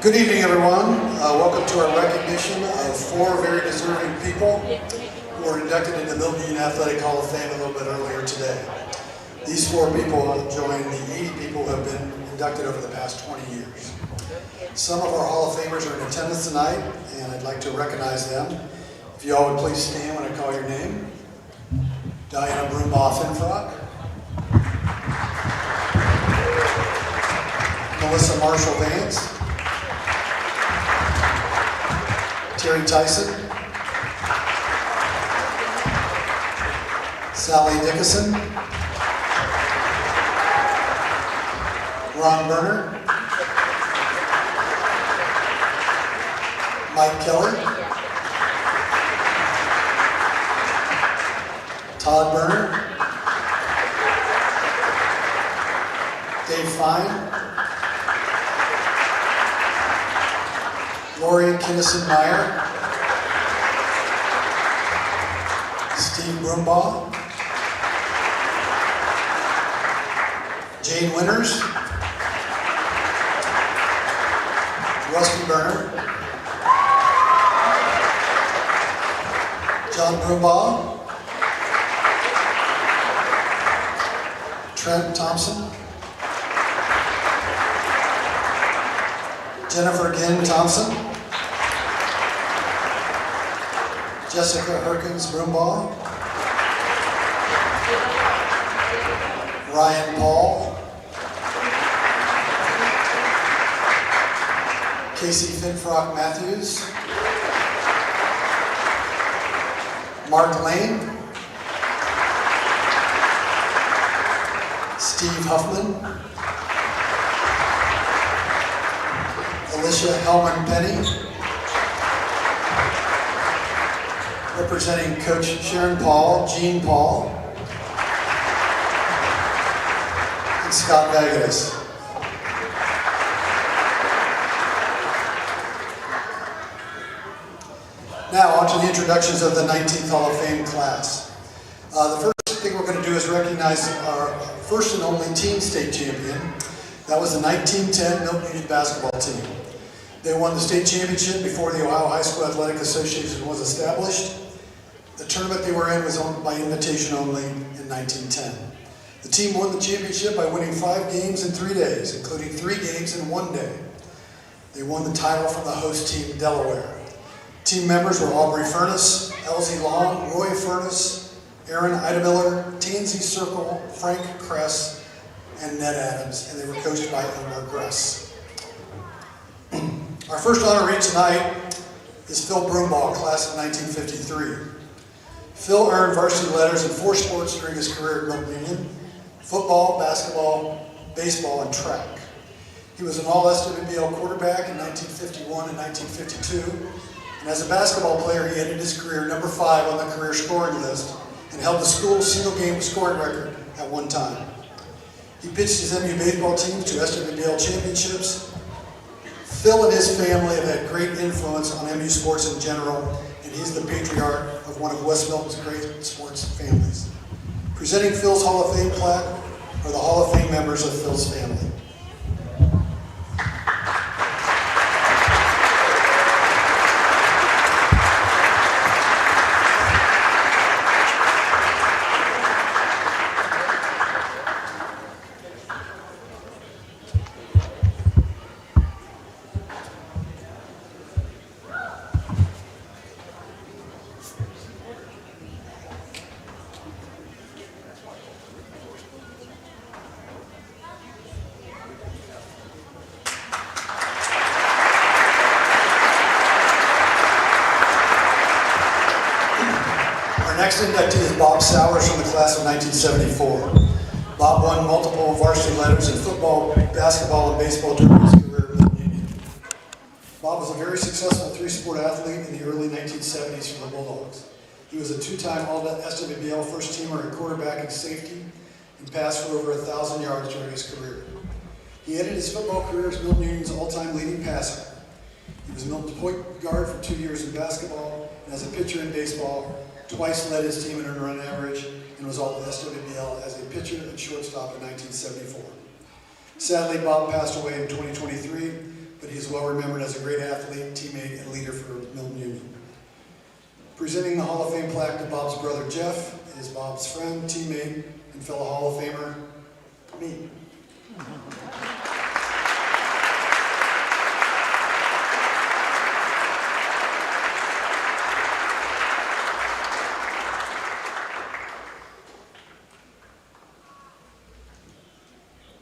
Good evening, everyone. Welcome to our recognition of 4 very deserving people who were inducted into the Milton-Union Athletic Hall of Fame a little bit earlier today. These 4 people join the 80 people who have been inducted over the past 20 years. Some of our Hall of Famers are in attendance tonight, and I'd like to recognize them. If you all would please stand when I call your name. Diana Broombaugh-Finfrock. Melissa Marshall Vance. Terry Tyson. Sally Dickinson. Ron Berner. Mike Keller. Todd Berner. Dave Fine. Lori Kinnison-Meyer. Steve Broombaugh. Jane Winters. Rusty Berner. John Broombaugh. Trent Thompson. Jennifer Ginn Thompson. Jessica Herkins Broombaugh. Ryan Paul. Casey Finfrock Matthews. Mark Lane. Steve Huffman. Alicia Hellman Penny. Representing Coach Sharon Paul, Jean Paul, and Scott Vagatus. Now, on to the introductions of the 19th Hall of Fame class. The first thing we're going to do is recognize our first and only teen state champion. That was the 1910 Milton-Union basketball team. They won the state championship before the Ohio High School Athletic Association was established. The tournament they were in was owned by invitation only in 1910. The team won the championship by winning 5 games in 3 days, including 3 games in 1 day. They won the title from the host team, Delaware. Team members were Aubrey Furness, Elsie Long, Roy Furness, Aaron Idemiller, Tansy Circle, Frank Kress, and Ned Adams, and they were coached by Elmer Gress. Our first honoree tonight is Phil Broombaugh, class of 1953. Phil earned varsity letters in 4 sports during his career at Milton-Union: football, basketball, baseball, and track. He was an all-SWBL quarterback in 1951 and 1952, and as a basketball player, he ended his career number 5 on the career scoring list and held the school's single-game scoring record at one time. He pitched his MU baseball teams to SWBL championships. Phil and his family have had great influence on MU sports in general, and he's the patriarch of one of West Milton's great sports families. Presenting Phil's Hall of Fame plaque are the Hall of Fame members of Phil's family. Next inductee is Bob Sowers from the class of 1974. Bob won multiple varsity letters in football, basketball, and baseball during his career at Milton-Union. Bob was a very successful 3-sport athlete in the early 1970s for the Bulldogs. He was a 2-time All-SWBL first-teamer at quarterback and safety and passed for over 1,000 yards during his career. He ended his football career as Milton-Union's all-time leading passer. He was Milton's point guard for 2 years in basketball, and as a pitcher in baseball, twice led his team in earned run average, and was all SWBL as a pitcher and shortstop in 1974. Sadly, Bob passed away in 2023, but he is well remembered as a great athlete, teammate, and leader for Milton-Union. Presenting the Hall of Fame plaque to Bob's brother Jeff is Bob's friend, teammate, and fellow Hall of Famer, me.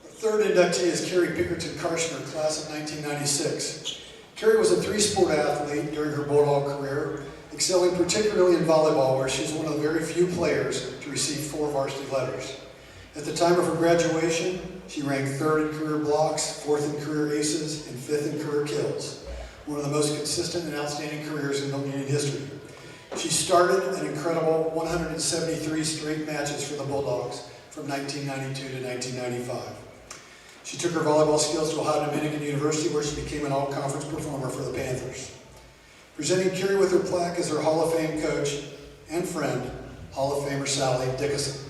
The third inductee is Carrie Pickerton Karshner, class of 1996. Carrie was a three-sport athlete during her Bulldog career, excelling particularly in volleyball, where she was one of the very few players to receive 4 varsity letters. At the time of her graduation, she ranked 3rd in career blocks, 4th in career aces, and 5th in career kills. One of the most consistent and outstanding careers in Milton-Union history. She started an incredible 173 straight matches for the Bulldogs from 1992 to 1995. She took her volleyball skills to Ohio Dominican University, where she became an all-conference performer for the Panthers. Presenting Carrie with her plaque is her Hall of Fame coach and friend, Hall of Famer Sally Dickinson.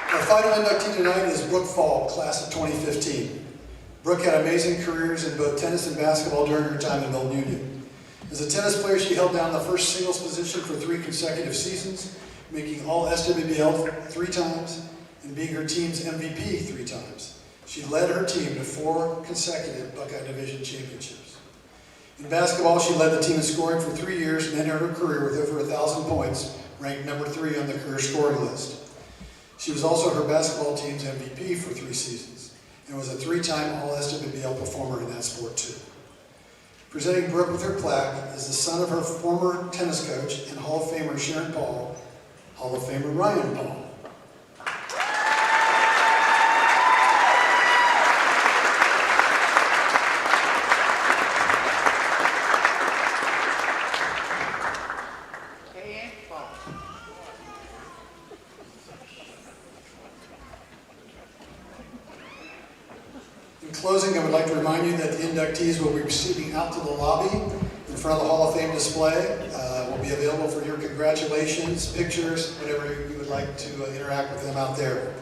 Our final inductee tonight is Brooke Fall, class of 2015. Brooke had amazing careers in both tennis and basketball during her time in Milton-Union. As a tennis player, she held down the first singles position for 3 consecutive seasons, making all SWBL 3 times and being her team's MVP 3 times. She led her team to 4 consecutive Buckeye Division championships. In basketball, she led the team in scoring for 3 years and ended her career with over 1,000 points, ranked number 3 on the career scoring list. She was also her basketball team's MVP for 3 seasons and was a 3-time All-SWBL performer in that sport too. Presenting Brooke with her plaque is the son of her former tennis coach and Hall of Famer Sharon Paul, Hall of Famer Ryan Paul. In closing, I would like to remind you that the inductees will be proceeding out to the lobby in front of the Hall of Fame display. Will be available for your congratulations, pictures, whatever you would like to interact with them out there.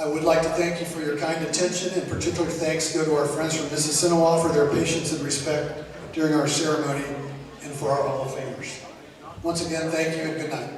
I would like to thank you for your kind attention, and particular thanks go to our friends from Mississinawa for their patience and respect during our ceremony, and for our Hall of Famers. Once again, thank you and good night.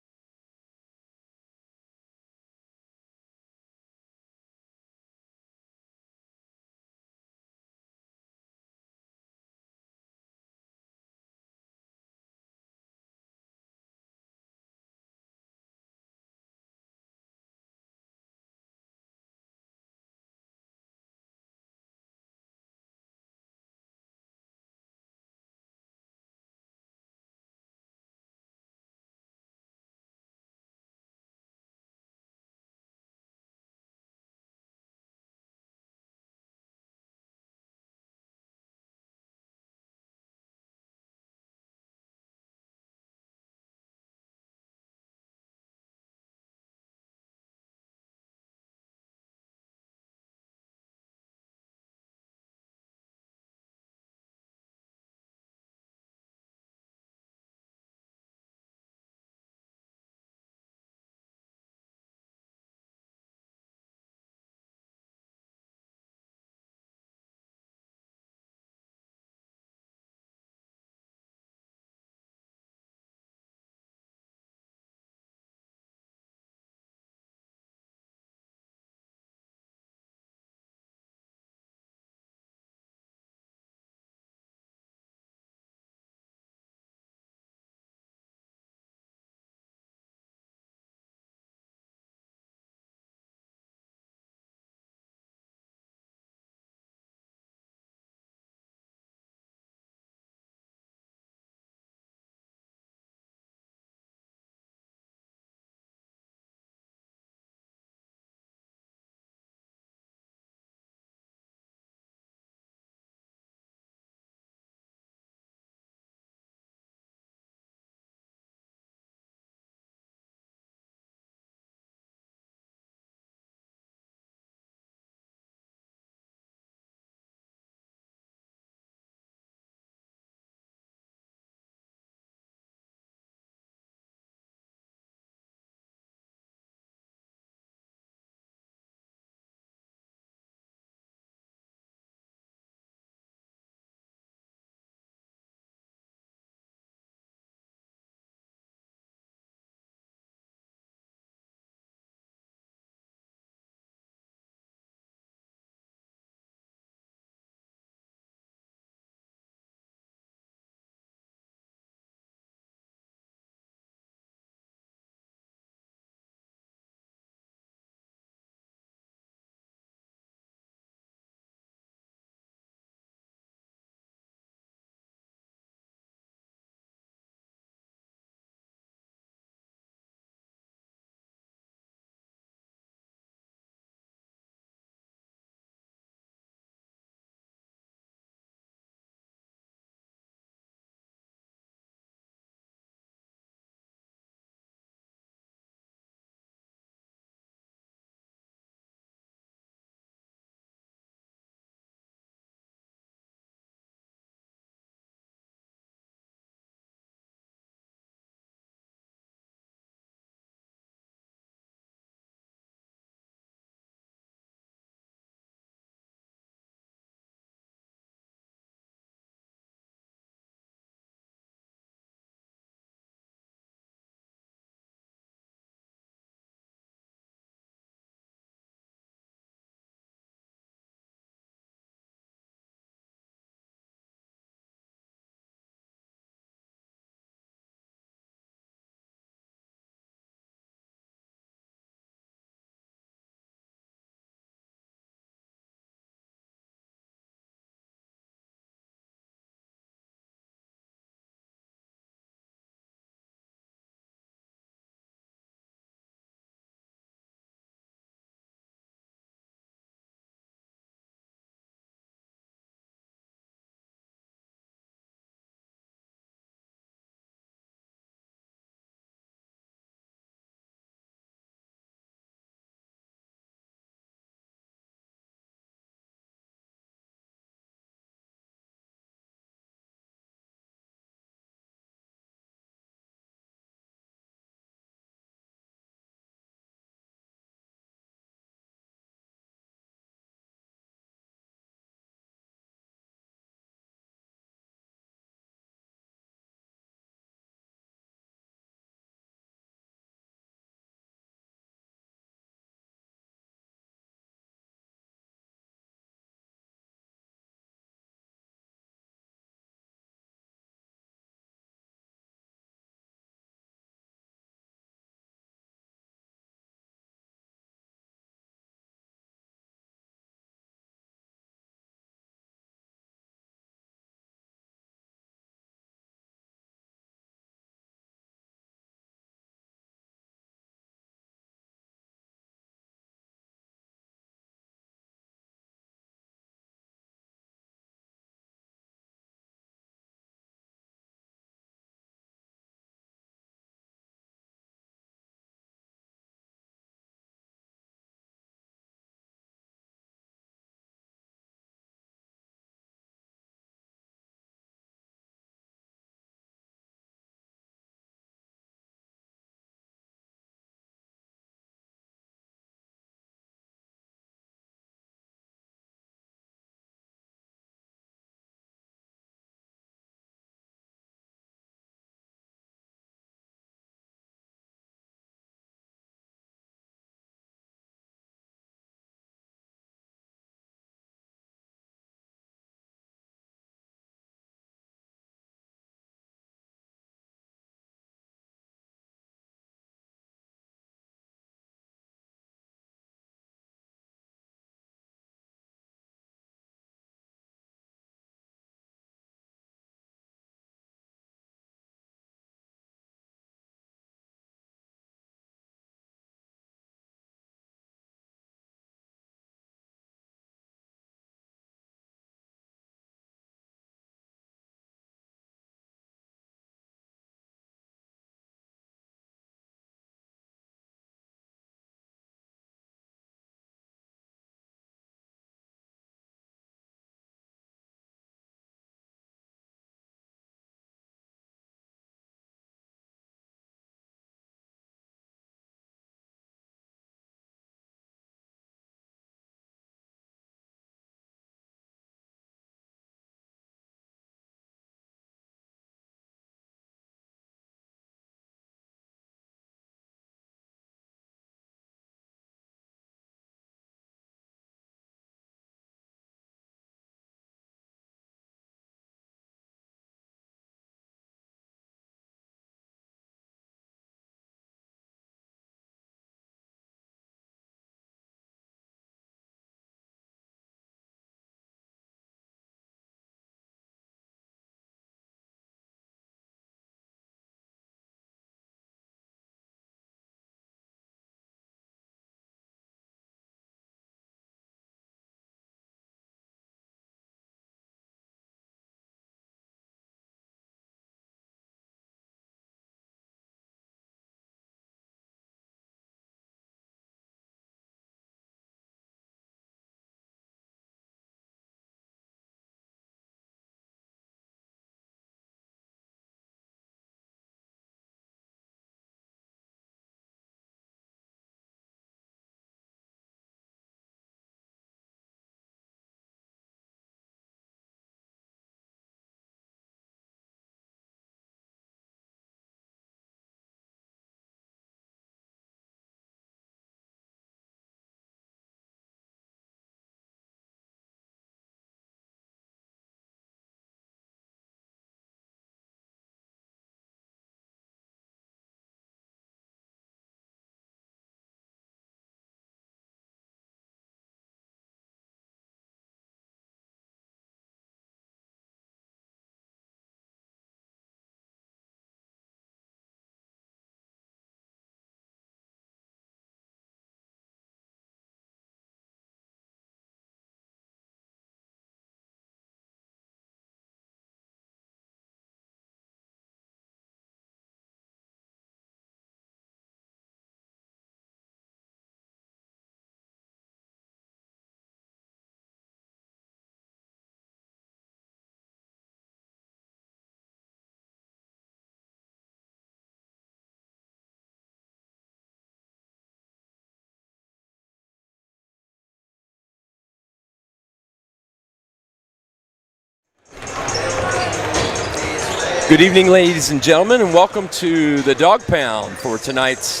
Good evening, ladies and gentlemen, and welcome to the Dog Pound for tonight's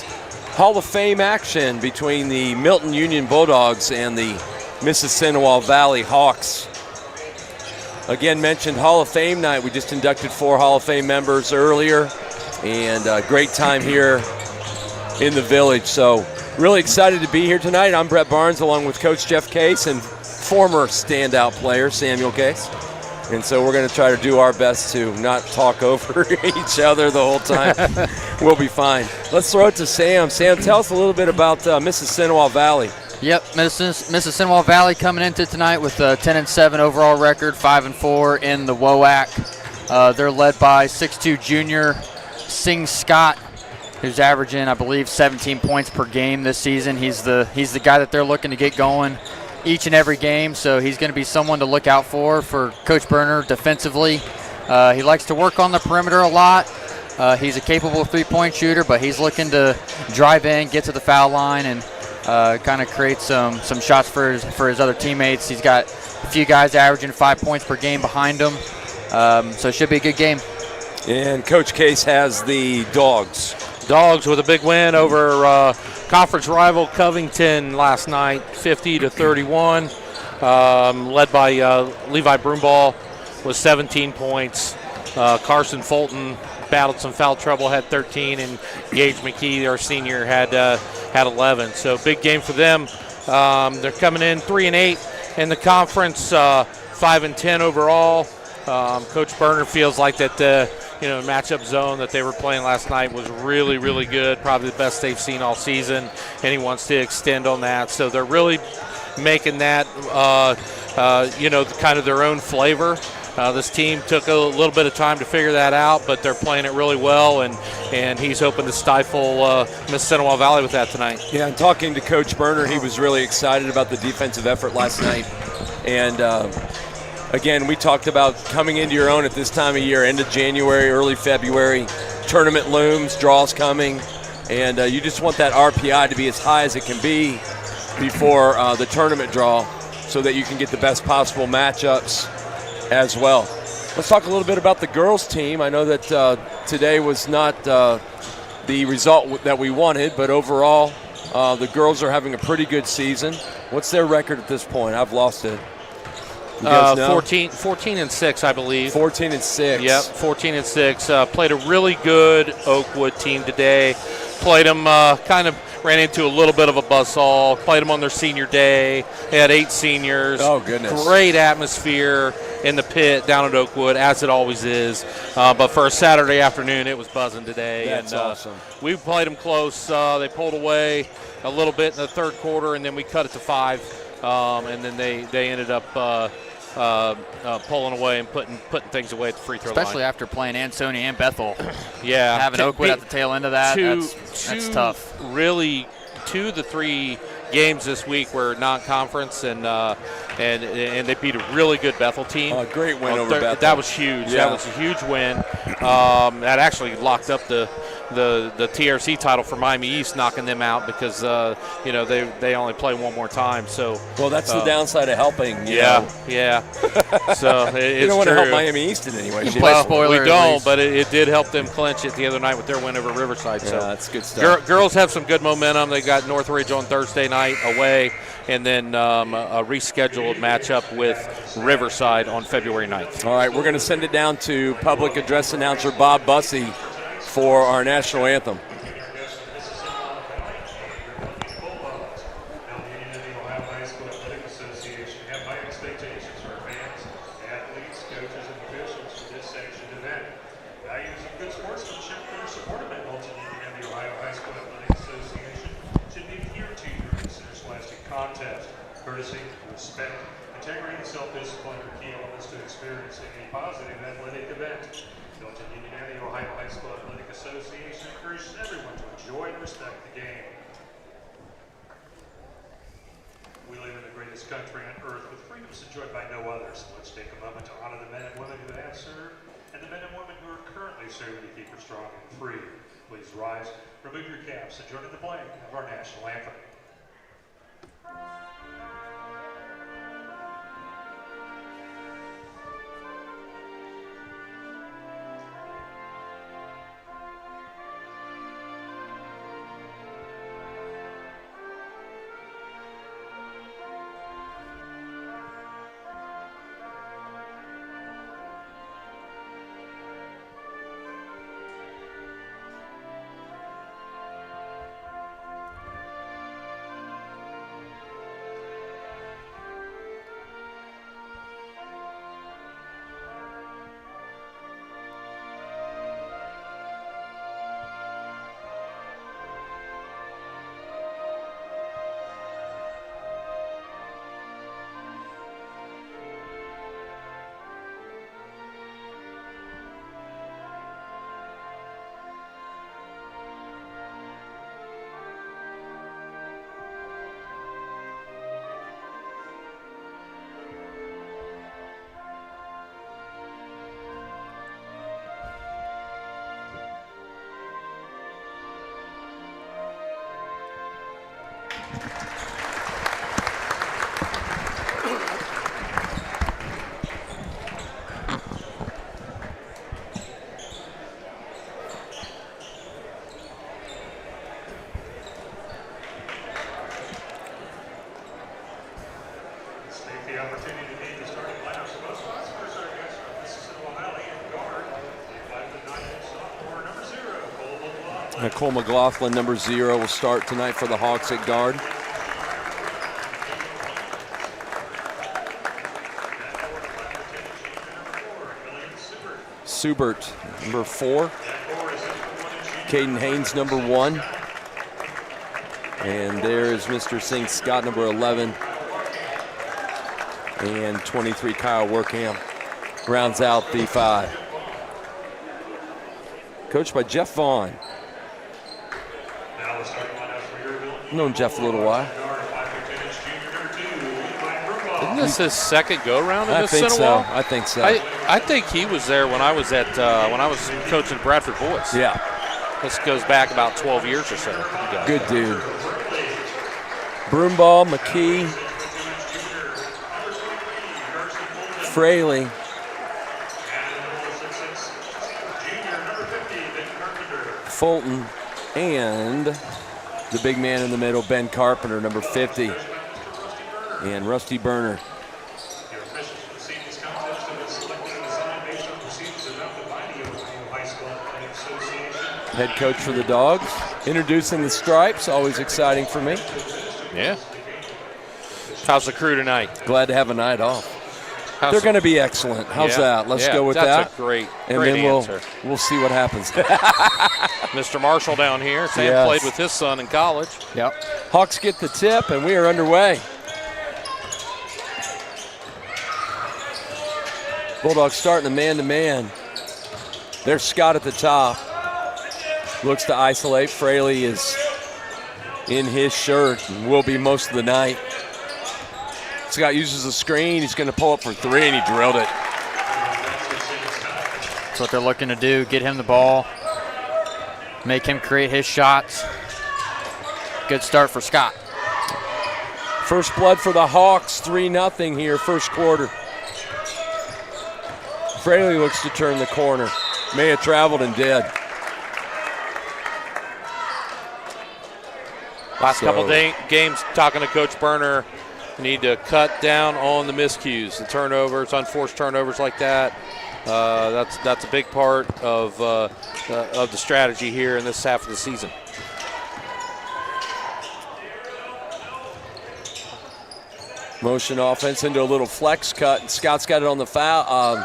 Hall of Fame action between the Milton-Union Bulldogs and the Mississinawa Valley Hawks. Again, mentioned Hall of Fame night. We just inducted 4 Hall of Fame members earlier, and a great time here in the village. So really excited to be here tonight. I'm Brett Barnes along with Coach Jeff Case and former standout player Samuel Case. And so we're going to try to do our best to not talk over each other the whole time. We'll be fine. Let's throw it to Sam. Sam, tell us a little bit about Mississinawa Valley. Yep, Mississinawa Valley coming into tonight with a 10-7 overall record, 5-4 in the WOAC. They're led by 6'2" junior Sing Scott, who's averaging, I believe, 17 points per game this season. He's the guy that they're looking to get going each and every game, so he's going to be someone to look out for Coach Berner defensively. He likes to work on the perimeter a lot. He's a capable three-point shooter, but he's looking to drive in, get to the foul line, and kind of create some shots for his other teammates. He's got a few guys averaging 5 points per game behind him, so it should be a good game. And Coach Case has the Dogs. Dogs with a big win over conference rival Covington last night, 50-31, led by Levi Broomball with 17 points. Carson Fulton battled some foul trouble, had 13, and Gage McKee, our senior, had 11. So big game for them. They're coming in 3-8 in the conference, 5-10 overall. Coach Berner feels like that matchup zone that they were playing last night was really, really good, probably the best they've seen all season, and he wants to extend on that. So they're really making that, kind of their own flavor. This team took a little bit of time to figure that out, but they're playing it really well, and he's hoping to stifle Mississinawa Valley with that tonight. Yeah, and talking to Coach Berner, he was really excited about the defensive effort last night. And again, we talked about coming into your own at this time of year, end of January, early February. Tournament looms, draws coming, and you just want that RPI to be as high as it can be before the tournament draw so that you can get the best possible matchups as well. Let's talk a little bit about the girls team. I know that today was not the result that we wanted, but overall the girls are having a pretty good season. What's their record at this point? I've lost it. 14-6, I believe. 14-6. Yep, 14-6. Played a really good Oakwood team today. Played them, kind of ran into a little bit of a buzzsaw. Played them on their senior day. They had 8 seniors. Oh, goodness. Great atmosphere in the pit down at Oakwood, as it always is. But for a Saturday afternoon, it was buzzing today. That's awesome. We played them close. They pulled away a little bit in the third quarter, and then we cut it to 5. And then they ended up pulling away and putting things away at the free throw line. Especially after playing Ansonia and Bethel. Yeah. Having Oakwood at the tail end of that, that's tough. Really, 2 of the 3 games this week were non-conference, and they beat a really good Bethel team. A great win over Bethel. That was huge. Yeah. That was a huge win. That actually locked up the TRC title for Miami East, knocking them out because they only play one more time. So well, that's the downside of helping. Yeah. So you don't want to help Miami East in any way. We don't, but it did help them clinch it the other night with their win over Riverside. Yeah, so that's good stuff. Girls have some good momentum. They got Northridge on Thursday night away, and then a rescheduled matchup with Riverside on February 9th. All right, we're going to send it down to public address announcer Bob Bussey for our national anthem. Courtesy, respect, integrity, and self-discipline are key elements to experiencing a positive athletic event. Milton-Union and the Ohio High School Athletic Association encourages everyone to enjoy and respect the game. We live in the greatest country on earth with freedoms enjoyed by no other, so let's take a moment to honor the men and women who have served and the men and women who are currently serving to keep us strong and free. Please rise, remove your caps, and join in the playing of our national anthem. get the opportunity to meet the starting lineup. So both Oscars are against Mississinawa Valley and guard, the 5'9" sophomore, number 0, Cole McLaughlin. Cole McLaughlin, number 0, will start tonight for the Hawks at guard. Subert, number 4. Caden Haynes, number 1. And there's Mr. Singh Scott, number 11. And 23, Kyle Workham, rounds out the 5. Coached by Jeff Vaughn. Known Jeff a little while. Isn't this his second go-round in I think so. Mississinawa? I think so. I think he was there when I was coaching Bradford boys. Yeah. This goes back about 12 years or so. Good dude. Broomball, McKee, Fraley, Fulton, and the big man in the middle, Ben Carpenter, number 50, and Rusty Burner. Head coach for the Dogs, introducing the stripes, always exciting for me. Yeah. How's the crew tonight? Glad to have a night off. They're going to be excellent. How's that? Let's go with that. That's a great answer. We'll see what happens. Mr. Marshall down here. Sam played with his son in college. Yep. Hawks get the tip, and we are underway. Bulldogs starting a man-to-man. There's Scott at the top. Looks to isolate. Fraley is in his shirt and will be most of the night. Scott uses the screen. He's going to pull up for 3, and he drilled it. That's what they're looking to do, get him the ball, make him create his shots. Good start for Scott. First blood for the Hawks, 3-0 here, first quarter. Fraley looks to turn the corner. May have traveled and did. Last couple games, talking to Coach Burner, need to cut down on the miscues, the turnovers, unforced turnovers like that. That's a big part of the strategy here in this half of the season. Motion offense into a little flex cut, and Scott's got it on the foul,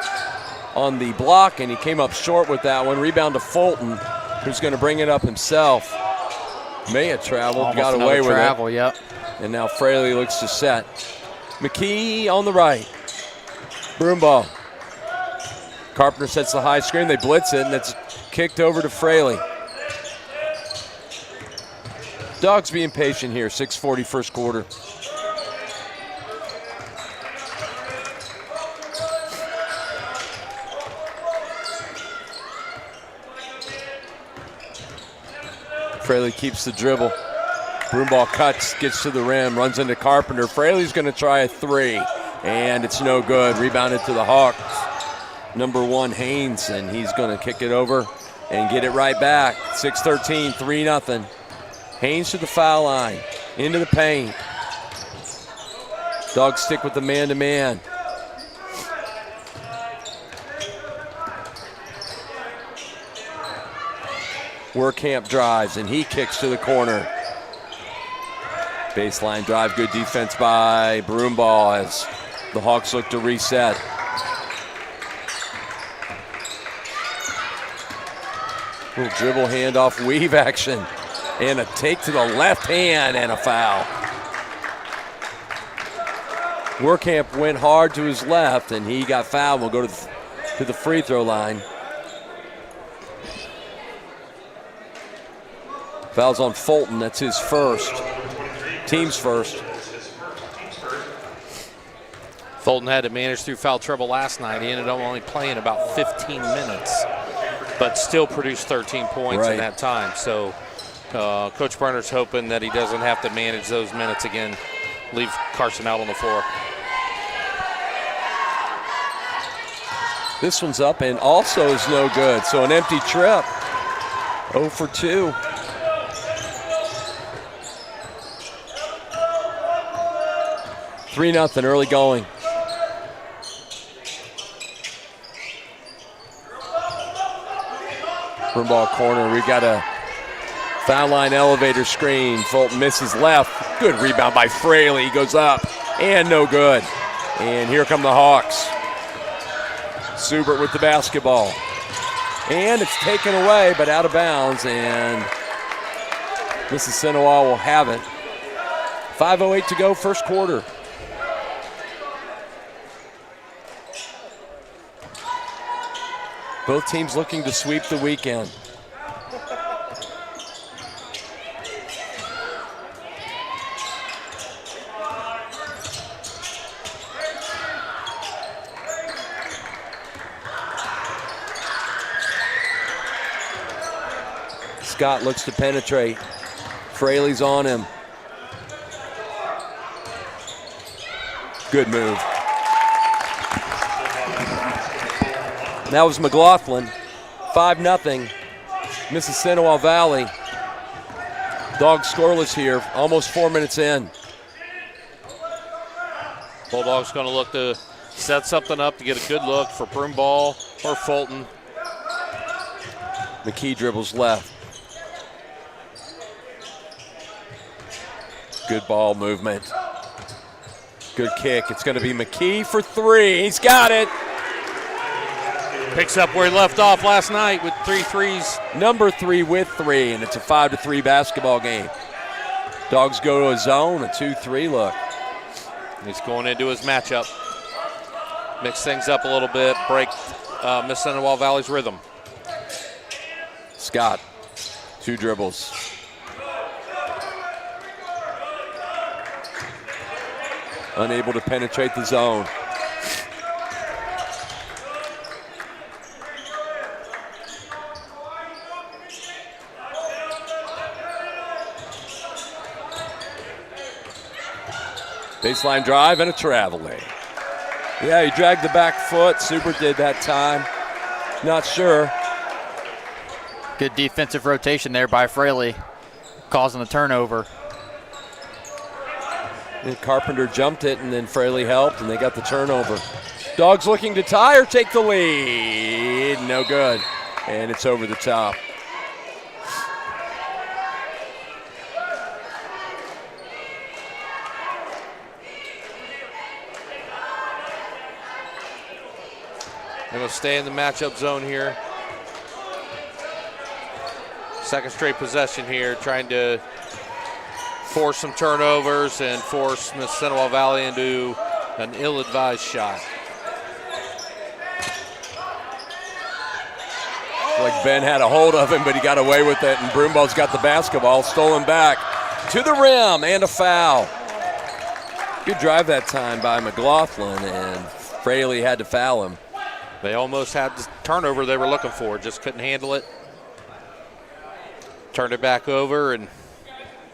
on the block, and he came up short with that one. Rebound to Fulton, who's going to bring it up himself. May have traveled, Almost got away with travel, it. Yep. And now Fraley looks to set. McKee on the right. Broomball. Carpenter sets the high screen. They blitz it, and it's kicked over to Fraley. Dogs being patient here. 6:40 first quarter. Fraley keeps the dribble. Broomball cuts, gets to the rim, runs into Carpenter. Fraley's going to try a 3, and it's no good. Rebounded to the Hawks. Number 1, Haynes, and he's going to kick it over and get it right back. 6-13, 3-0. Haynes to the foul line, into the paint. Dogs stick with the man-to-man. Workamp drives, and he kicks to the corner. Baseline drive, good defense by Broomball as the Hawks look to reset. Little dribble handoff, weave action, and a take to the left hand and a foul. Workamp went hard to his left, and he got fouled. We'll go to the free throw line. Foul's on Fulton, that's his first. Team's first. Fulton had to manage through foul trouble last night. He ended up only playing about 15 minutes, but still produced 13 points in that time. So Coach Burner's hoping that he doesn't have to manage those minutes again, leave Carson out on the floor. This one's up and also is no good. So an empty trip. 0 for 2. Three 3-0 early going. Broomball corner. We got a foul line elevator screen. Fulton misses left. Good rebound by Fraley. He goes up and no good. And here come the Hawks. Subert with the basketball. And it's taken away, but out of bounds, and Mississinawa will have it. 5:08 to go, first quarter. Both teams looking to sweep the weekend. Scott looks to penetrate. Fraley's on him. Good move. That was McLaughlin. 5-0. Mississinawa Valley. Dogs scoreless here, almost 4 minutes in. Bulldogs going to look to set something up to get a good look for Broomball or Fulton. McKee dribbles left. Good ball movement. Good kick. It's going to be McKee for three. He's got it. Picks up where he left off last night with 3 threes. Number 3 with 3, and it's a 5-3 basketball game. Dogs go to a zone, a 2-3 look. He's going into his matchup. Mix things up a little bit, break Mississinawa Valley's rhythm. Scott, 2 dribbles. Unable to penetrate the zone. Baseline drive and a traveling. Yeah, he dragged the back foot. Super did that time. Not sure. Good defensive rotation there by Fraley, causing the turnover. And Carpenter jumped it, and then Fraley helped, and they got the turnover. Dogs looking to tie or take the lead. No good. And it's over the top. They're going to stay in the matchup zone here. Second straight possession here, trying to force some turnovers and force Mississinawa Valley into an ill-advised shot. Like Ben had a hold of him, but he got away with it, and Broomball's got the basketball, stolen back to the rim, and a foul. Good drive that time by McLaughlin, and Fraley had to foul him. They almost had the turnover they were looking for, just couldn't handle it. Turned it back over, and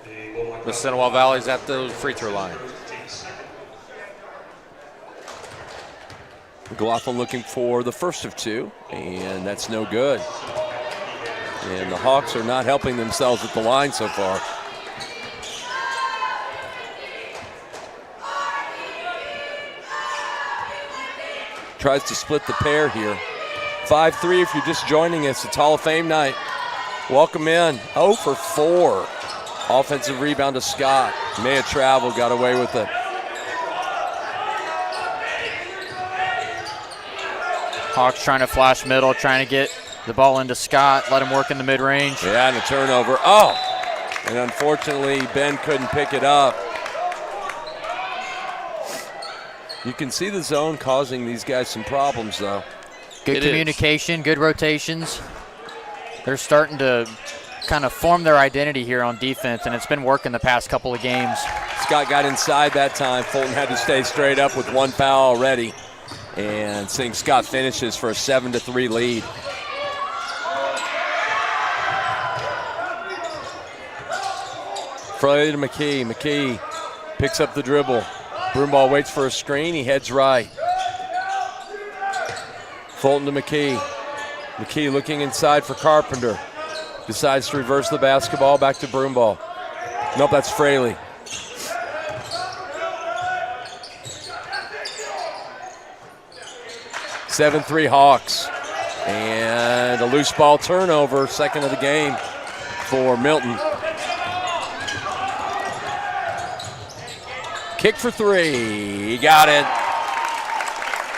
Mississinawa Valley's at the free throw line. McLaughlin looking for the first of 2, and that's no good. And the Hawks are not helping themselves at the line so far. Tries to split the pair here. 5-3 if you're just joining us. It's Hall of Fame night. Welcome in. 0 for 4. Offensive rebound to Scott. May have traveled, got away with it. Hawks trying to flash middle, trying to get the ball into Scott, let him work in the mid-range. Yeah, and a turnover. Oh! And unfortunately, Ben couldn't pick it up. You can see the zone causing these guys some problems, though. Good communication, good rotations. They're starting to kind of form their identity here on defense, and it's been working the past couple of games. Scott got inside that time. Fulton had to stay straight up with 1 foul already. And seeing Scott finishes for a 7-3 lead. Fraley to McKee. McKee picks up the dribble. Broomball waits for a screen. He heads right. Fulton to McKee. McKee looking inside for Carpenter. Decides to reverse the basketball back to Broomball. Nope, that's Fraley. Seven-3 Hawks. And a loose ball turnover, second of the game for Milton. Kick for three, he got it.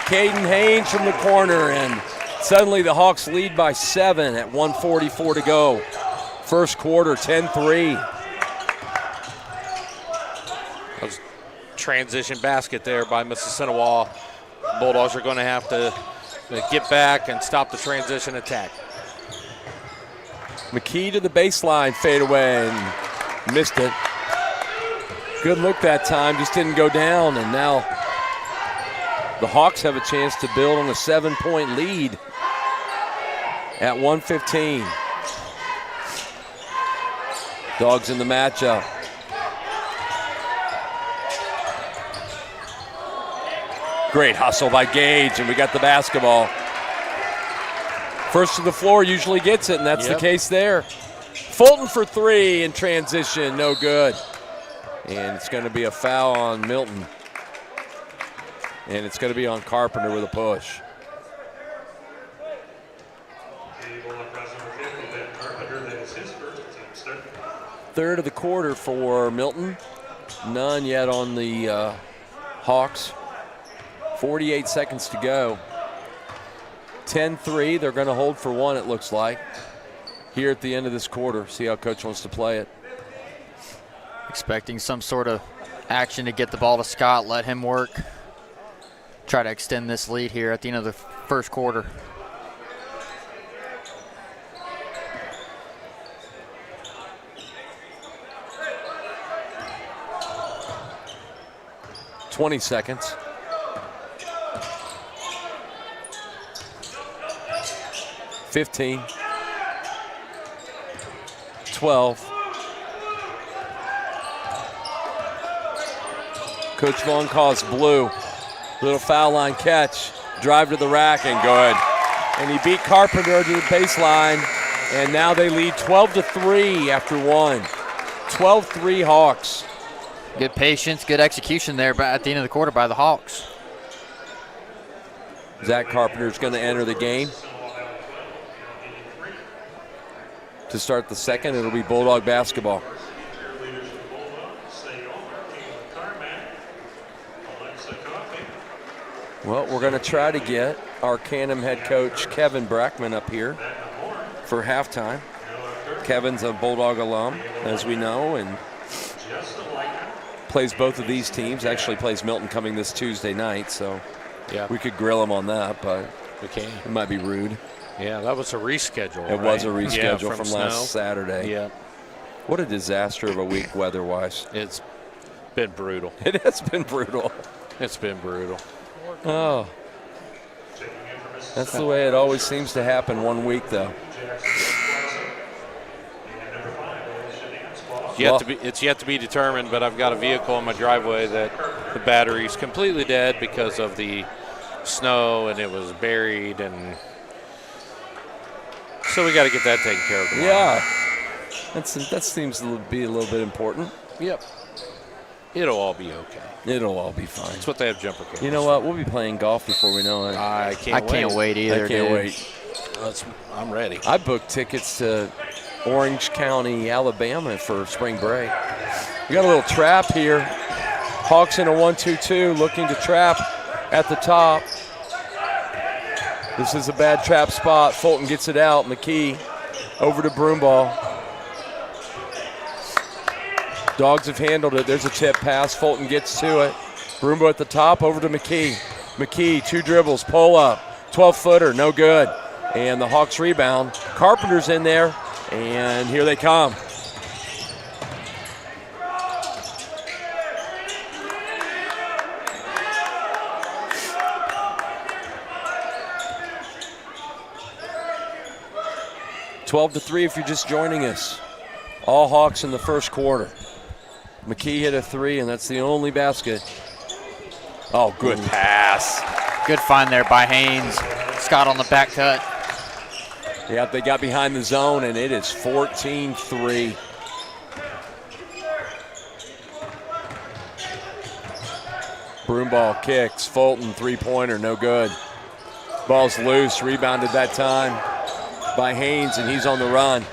Caden Haynes from the corner, and suddenly the Hawks lead by 7 at 1:44 to go. First quarter, 10-3. That was transition basket there by Mississinawa. Bulldogs are going to have to get back and stop the transition attack. McKee to the baseline, fade away, and missed it. Good look that time, just didn't go down, and now the Hawks have a chance to build on a 7-point lead at 1:15. Dogs in the matchup. Great hustle by Gage, and we got the basketball. First to the floor usually gets it, and that's the case there. Fulton for three in transition, no good. And it's going to be a foul on Milton. And it's going to be on Carpenter with a push. Third of the quarter for Milton. None yet on the Hawks. 48 seconds to go. 10-3, they're going to hold for one, it looks like, here at the end of this quarter. See how coach wants to play it. Expecting some sort of action to get the ball to Scott, let him work. Try to extend this lead here at the end of the first quarter. $20 seconds. 15. 12. Coach Vaughn calls blue. Little foul line catch. Drive to the rack and good. And he beat Carpenter to the baseline. And now they lead 12-3 after one. 12-3 Hawks. Good patience, good execution there at the end of the quarter by the Hawks. Zach Carpenter's going to enter the game. To start the second, it'll be Bulldog basketball. Well, we're going to try to get our Canham head coach, Kevin Brackman, up here for halftime. Kevin's a Bulldog alum, as we know, and plays both of these teams. Actually plays Milton coming this Tuesday night, so we could grill him on that, but it might be rude. Yeah, that was a reschedule. It was a reschedule from snow. last Saturday. Yeah. What a disaster of a week weather-wise. It's been brutal. It has been brutal. It's been brutal. Oh. That's the way it always seems to happen one week, though. It's yet to be determined, but I've got a vehicle in my driveway that the battery's completely dead because of the snow, and it was buried, and so we got to get that taken care of tomorrow. Yeah, that seems to be a little bit important. Yep. It'll all be okay. It'll all be fine. That's what they have jumper cables. You know what? We'll be playing golf before we know it. I can't wait either. I can't wait. I'm ready. I booked tickets to Orange County, Alabama for spring break. We got a little trap here. Hawks in a 1-2-2, looking to trap at the top. This is a bad trap spot. Fulton gets it out. McKee over to Broomball. Dogs have handled it. There's a tip pass. Fulton gets to it. Broomball at the top, over to McKee. McKee, 2 dribbles, pull up. 12-footer, no good. And the Hawks rebound. Carpenter's in there, and here they come. (12-3) if you're just joining us. All Hawks in the first quarter. McKee hit a 3, and that's the only basket. Oh, good pass. Good find there by Haynes. Scott on the back cut. Yeah, they got behind the zone, and it is 14-3. Broomball kicks. Fulton, three-pointer, no good. Ball's loose, rebounded that time by Haynes, and he's on the run.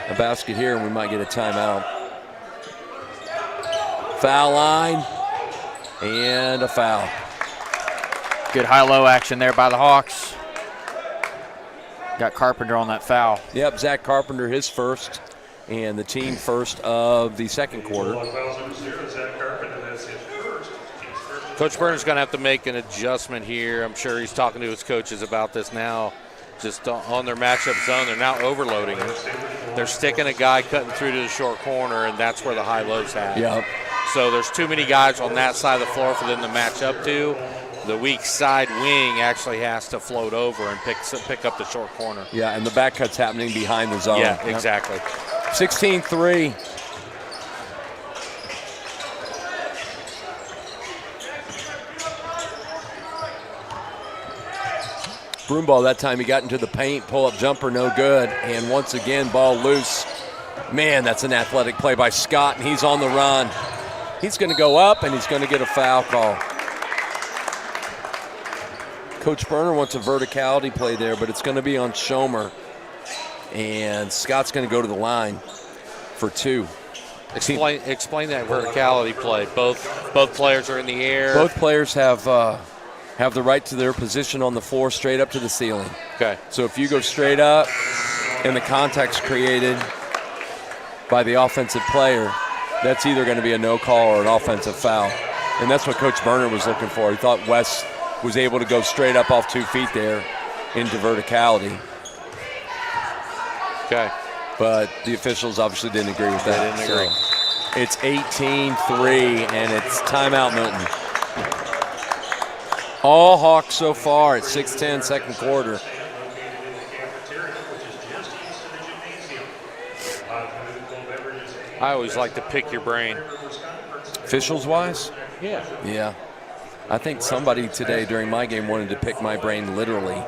A basket here, and we might get a timeout. Foul line, and a foul. Good high-low action there by the Hawks. Got Carpenter on that foul. Yep, Zach Carpenter, his first, and the team first of the second quarter. Coach Burner's going to have to make an adjustment here. I'm sure he's talking to his coaches about this now. Just on their matchup zone, they're now overloading him. They're sticking a guy cutting through to the short corner, and that's where the high-low's at. Yep. So there's too many guys on that side of the floor for them to match up to. The weak side wing actually has to float over and pick up the short corner. Yeah, and the back cut's happening behind the zone. Yeah, exactly. 16-3. Broomball that time, he got into the paint, pull-up jumper, no good. And once again, ball loose. Man, that's an athletic play by Scott, and he's on the run. He's going to go up, and he's going to get a foul call. Coach Burner wants a verticality play there, but it's going to be on Schomer. And Scott's going to go to the line for two. Explain that verticality play. Both players are in the air. Both players have the right to their position on the floor straight up to the ceiling. Okay. So if you go straight up and the contact's created by the offensive player, that's either going to be a no call or an offensive foul. And that's what Coach Burner was looking for. He thought Wes was able to go straight up off 2 feet there into verticality. Okay. But the officials obviously didn't agree with that. They didn't agree. So it's 18-3, and it's timeout Milton. All Hawks so far at 6:10, second quarter. I always like to pick your brain. Officials-wise? Yeah. Yeah. I think somebody today during my game wanted to pick my brain literally.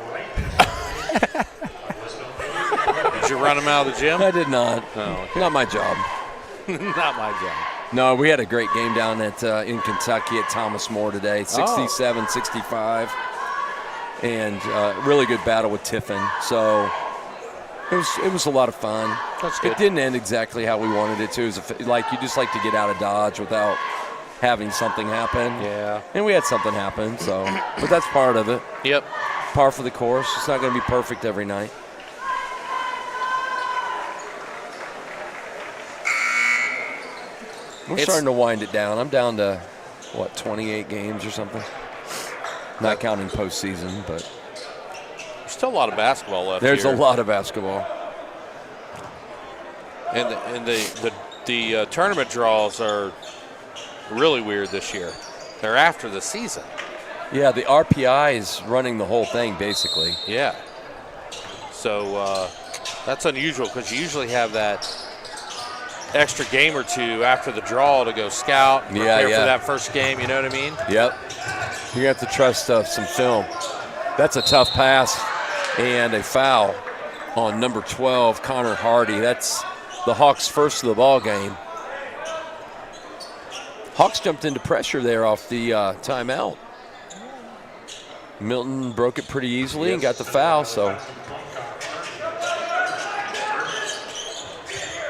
Did you run him out of the gym? I did not. Oh, okay. Not my job. Not my job. No, we had a great game down at in Kentucky at Thomas More today, 67-65, and really good battle with Tiffin. So it was a lot of fun. That's good. It didn't end exactly how we wanted it to. It was like you just like to get out of Dodge without having something happen. Yeah. And we had something happen. So, but that's part of it. Yep. Par for the course. It's not going to be perfect every night. We're starting to wind it down. I'm down to, 28 games or something? Not counting postseason, but. There's still a lot of basketball left. There's here. a lot of basketball. And the tournament draws are really weird this year. They're after the season. Yeah, the RPI is running the whole thing, basically. Yeah. So that's unusual because you usually have that extra game or two after the draw to go scout, prepare for that first game, you know what I mean? Yep. You have to trust some film. That's a tough pass and a foul on number 12, Connor Hardy. That's the Hawks' first of the ball game. Hawks jumped into pressure there off the timeout. Milton broke it pretty easily and got the foul, so.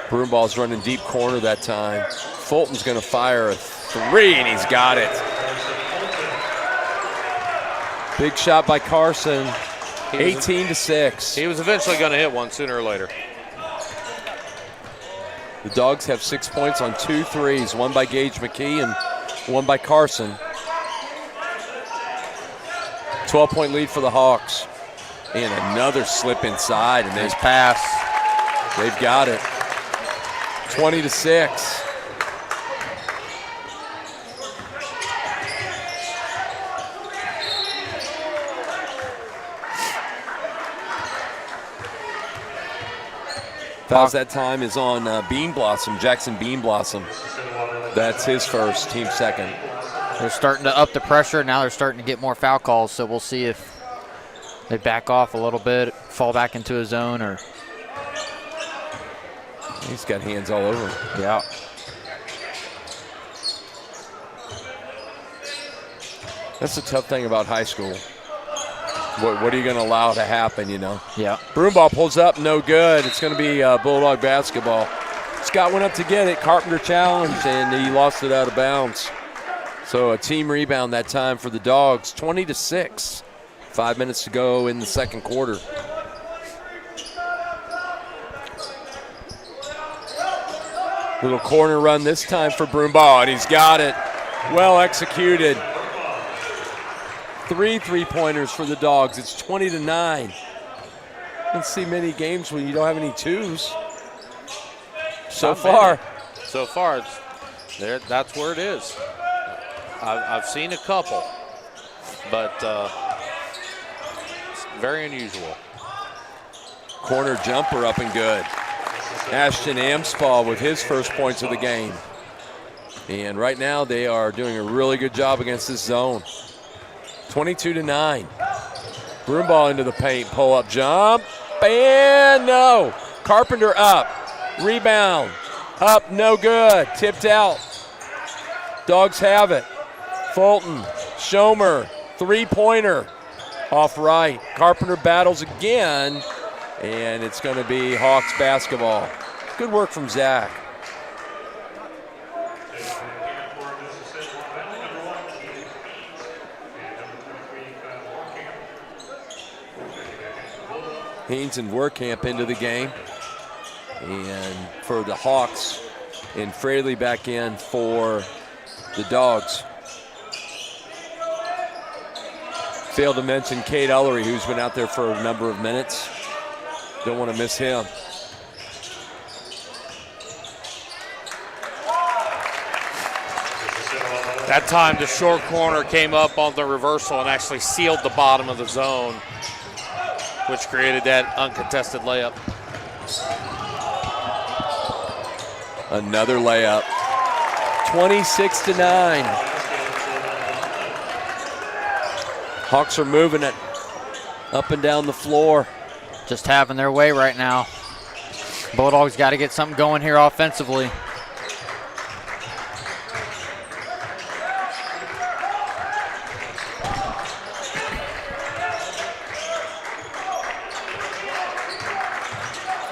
Broomball's running deep corner that time. Fulton's going to fire a three, and he's got it. Big shot by Carson, 18-6. He was eventually going to hit one sooner or later. The Dogs have 6 points on 2 threes, one by Gage McKee and one by Carson. 12-point lead for the Hawks. And another slip inside, and nice pass. They've got it. 20-6. Fouls that time is on Bean Blossom, Jackson Bean Blossom. That's his first, team second. They're starting to up the pressure. Now they're starting to get more foul calls, so we'll see if they back off a little bit, fall back into a zone, or. He's got hands all over him. Yeah. That's the tough thing about high school. What are you going to allow to happen, you know? Yeah. Broom ball pulls up, no good. It's going to be Bulldog basketball. Scott went up to get it. Carpenter challenged, and he lost it out of bounds. So a team rebound that time for the Dogs, 20-6. 5 minutes to go in the second quarter. Little corner run this time for Broomball, and he's got it. Well executed. 3 3-pointers for the Dogs. It's 20-9. You don't see many games when you don't have any twos. So far, that's where it is. I've seen a couple, but it's very unusual. corner jumper up and good. Ashton Amspaw with his first points of the game. And right now they are doing a really good job against this zone. 22-9. Broomball into the paint, pull-up jump, and no. Carpenter up, rebound, up, no good, tipped out. Dogs have it. Fulton, Schomer, three-pointer, off right. Carpenter battles again, and it's going to be Hawks basketball. Good work from Zach. Haynes and Werkamp into the game. And for the Hawks, and Fraley back in for the Dogs. Failed to mention Cade Ellery, who's been out there for a number of minutes. Don't want to miss him. That time the short corner came up on the reversal and actually sealed the bottom of the zone, which created that uncontested layup. Another layup. 26-9. Hawks are moving it up and down the floor. Just having their way right now. Bulldogs got to get something going here offensively.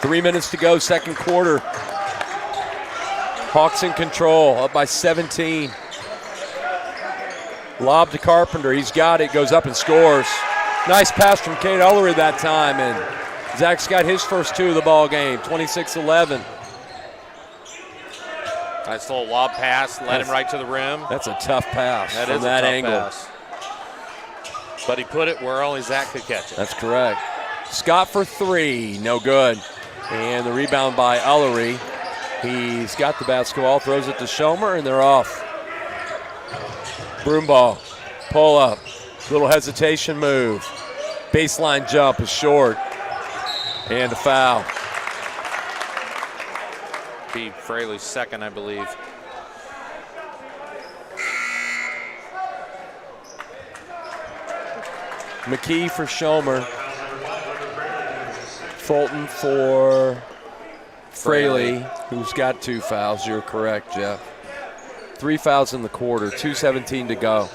Three minutes to go, second quarter. Hawks in control, up by 17. Lob to Carpenter, he's got it, goes up and scores. Nice pass from Cade Ellery that time, and Zach's got his first two of the ball game, 26-11. Nice little lob pass, led him right to the rim. That's a tough pass That from is that a tough angle. pass. But he put it where only Zach could catch it. That's correct. Scott for three, no good. And the rebound by Ellery. He's got the basketball, throws it to Schomer, and they're off. Broomball, pull up, little hesitation move. Baseline jump is short, and a foul. Be Fraley's second, I believe. McKee for Schomer. Fulton for Fraley, who's got two fouls. You're correct, Jeff. 3 fouls in the quarter, 2:17 to go.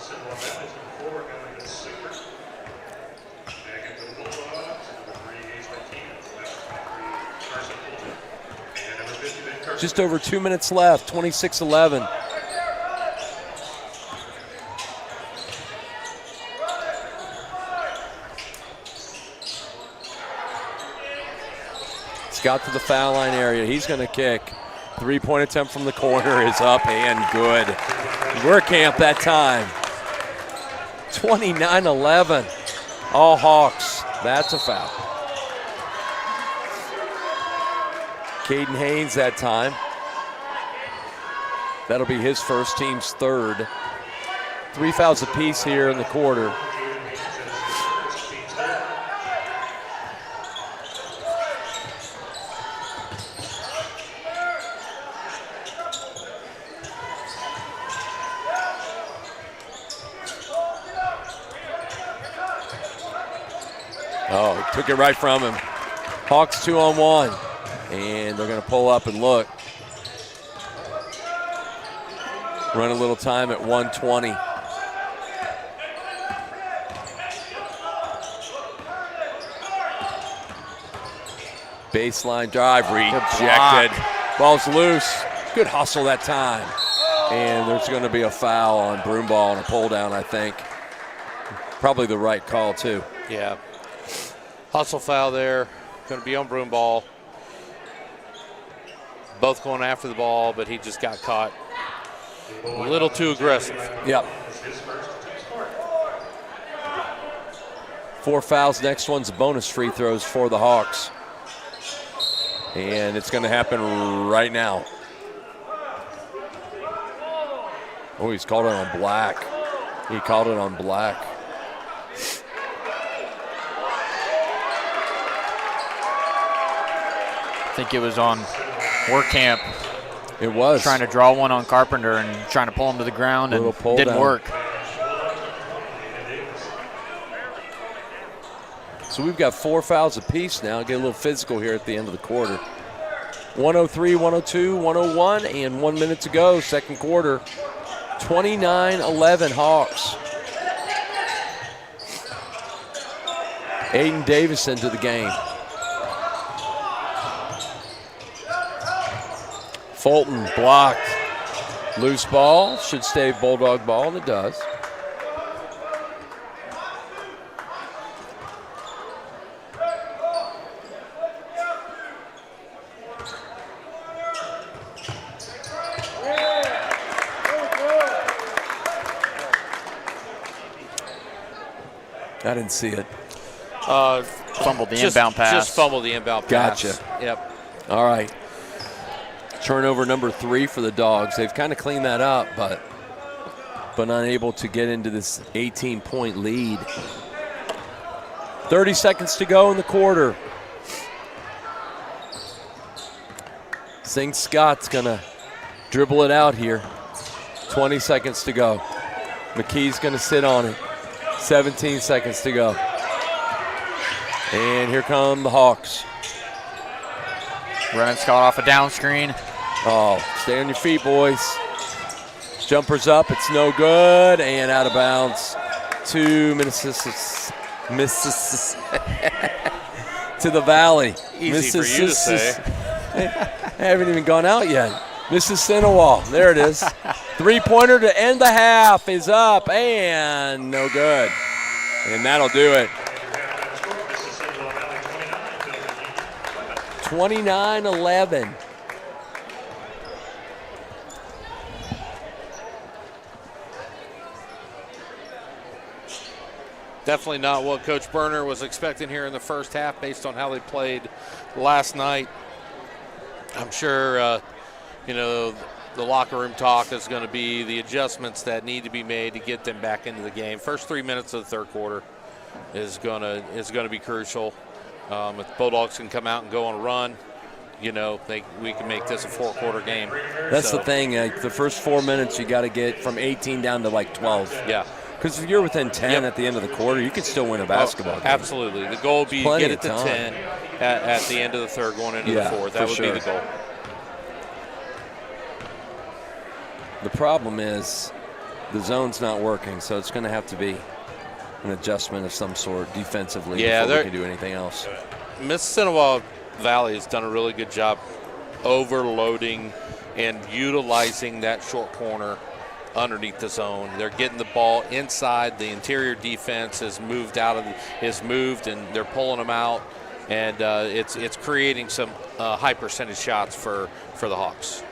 Just over 2 minutes left, 26-11. Got to the foul line area. He's going to kick. Three-point attempt from the corner is up and good. Werkamp that time. 29-11. All Hawks. That's a foul. Caden Haynes that time. That'll be his first, team's third. 3 fouls apiece here in the quarter. Oh, took it right from him. Hawks 2-on-1, and they're going to pull up and look. Run a little time at 1:20. Baseline drive rejected. Ball's loose. Good hustle that time. And there's going to be a foul on Broomball and a pull down, I think. Probably the right call, too. Yeah. Hustle foul there. Going to be on Broomball. Both going after the ball, but he just got caught a little too aggressive. Yep. 4 fouls. Next one's bonus free throws for the Hawks. And it's going to happen right now. Oh, he's called it on Black. He called it on Black. I think it was on Workamp. It was. Trying to draw one on Carpenter and trying to pull him to the ground, and didn't work. So we've got 4 fouls apiece now. Get a little physical here at the end of the quarter. 103, 102, 101, and 1 minute to go, second quarter. 29-11 Hawks. Aiden Davis into the game. Fulton blocked. Loose ball. Should stay Bulldog ball, and it does. I didn't see it. Fumbled the inbound pass. Just fumbled the inbound pass. Gotcha. Yep. All right. Turnover number 3 for the Dogs. They've kind of cleaned that up, but unable to get into this 18-point lead. 30 seconds to go in the quarter. Sing Scott's going to dribble it out here. 20 seconds to go. McKee's going to sit on it. 17 seconds to go. And here come the Hawks. Running Scott off a down screen. Oh, stay on your feet, boys. Jumper's up. It's no good. And out of bounds to Mississippi. To the Valley. Easy for you to say. I haven't even gone out yet. Mississinawa. There it is. Three-pointer to end the half is up and no good. And that'll do it. 29-11. Definitely not what Coach Berner was expecting here in the first half based on how they played last night. I'm sure, the locker room talk is going to be the adjustments that need to be made to get them back into the game. First 3 minutes of the third quarter is going to be crucial. If the Bulldogs can come out and go on a run, we can make this a 4-quarter game. That's the thing. The first 4 minutes, you got to get from 18 down to like 12. Yeah. Because if you're within 10 at the end of the quarter, you can still win a basketball game. Absolutely. The goal would be to get it to 10 at the end of the third, going into the fourth. That would be the goal. The problem is the zone's not working, so it's going to have to be an adjustment of some sort defensively before we can do anything else. Mississinawa Valley has done a really good job overloading and utilizing that short corner underneath the zone. They're getting the ball inside. The interior defense has moved and they're pulling them out, and it's creating some high percentage shots for the Hawks.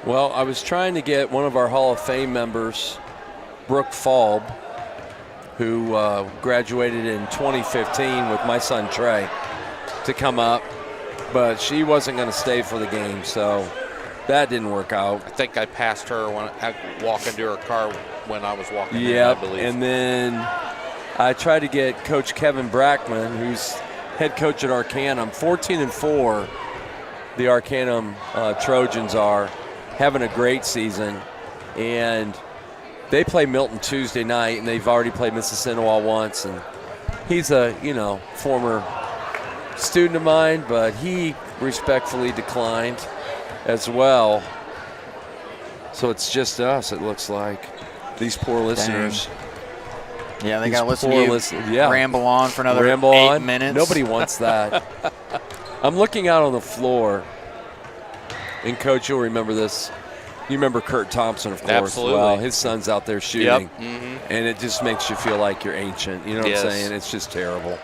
Well, I was trying to get one of our Hall of Fame members, Brooke Falb, who graduated in 2015 with my son Trey, to come up, but she wasn't going to stay for the game, so that didn't work out. I think I passed her when I walked into her car when I was walking in, I believe. And then I tried to get Coach Kevin Brackman, who's head coach at Arcanum. 14-4, the Arcanum Trojans are having a great season, and they play Milton Tuesday night, and they've already played Mississinawa once, and he's a former student of mine, but he respectfully declined as well. So it's just us, it looks like. These poor listeners. Yeah, they These got to listen poor to you listeners, yeah. ramble on for another Ramble 8 on. minutes. Nobody wants that. I'm looking out on the floor, and Coach, you'll remember this. You remember Kurt Thompson, of course. Absolutely. Well, his son's out there shooting, Yep. Mm-hmm. and it just makes you feel like you're ancient. You know what Yes. I'm saying? It's just terrible.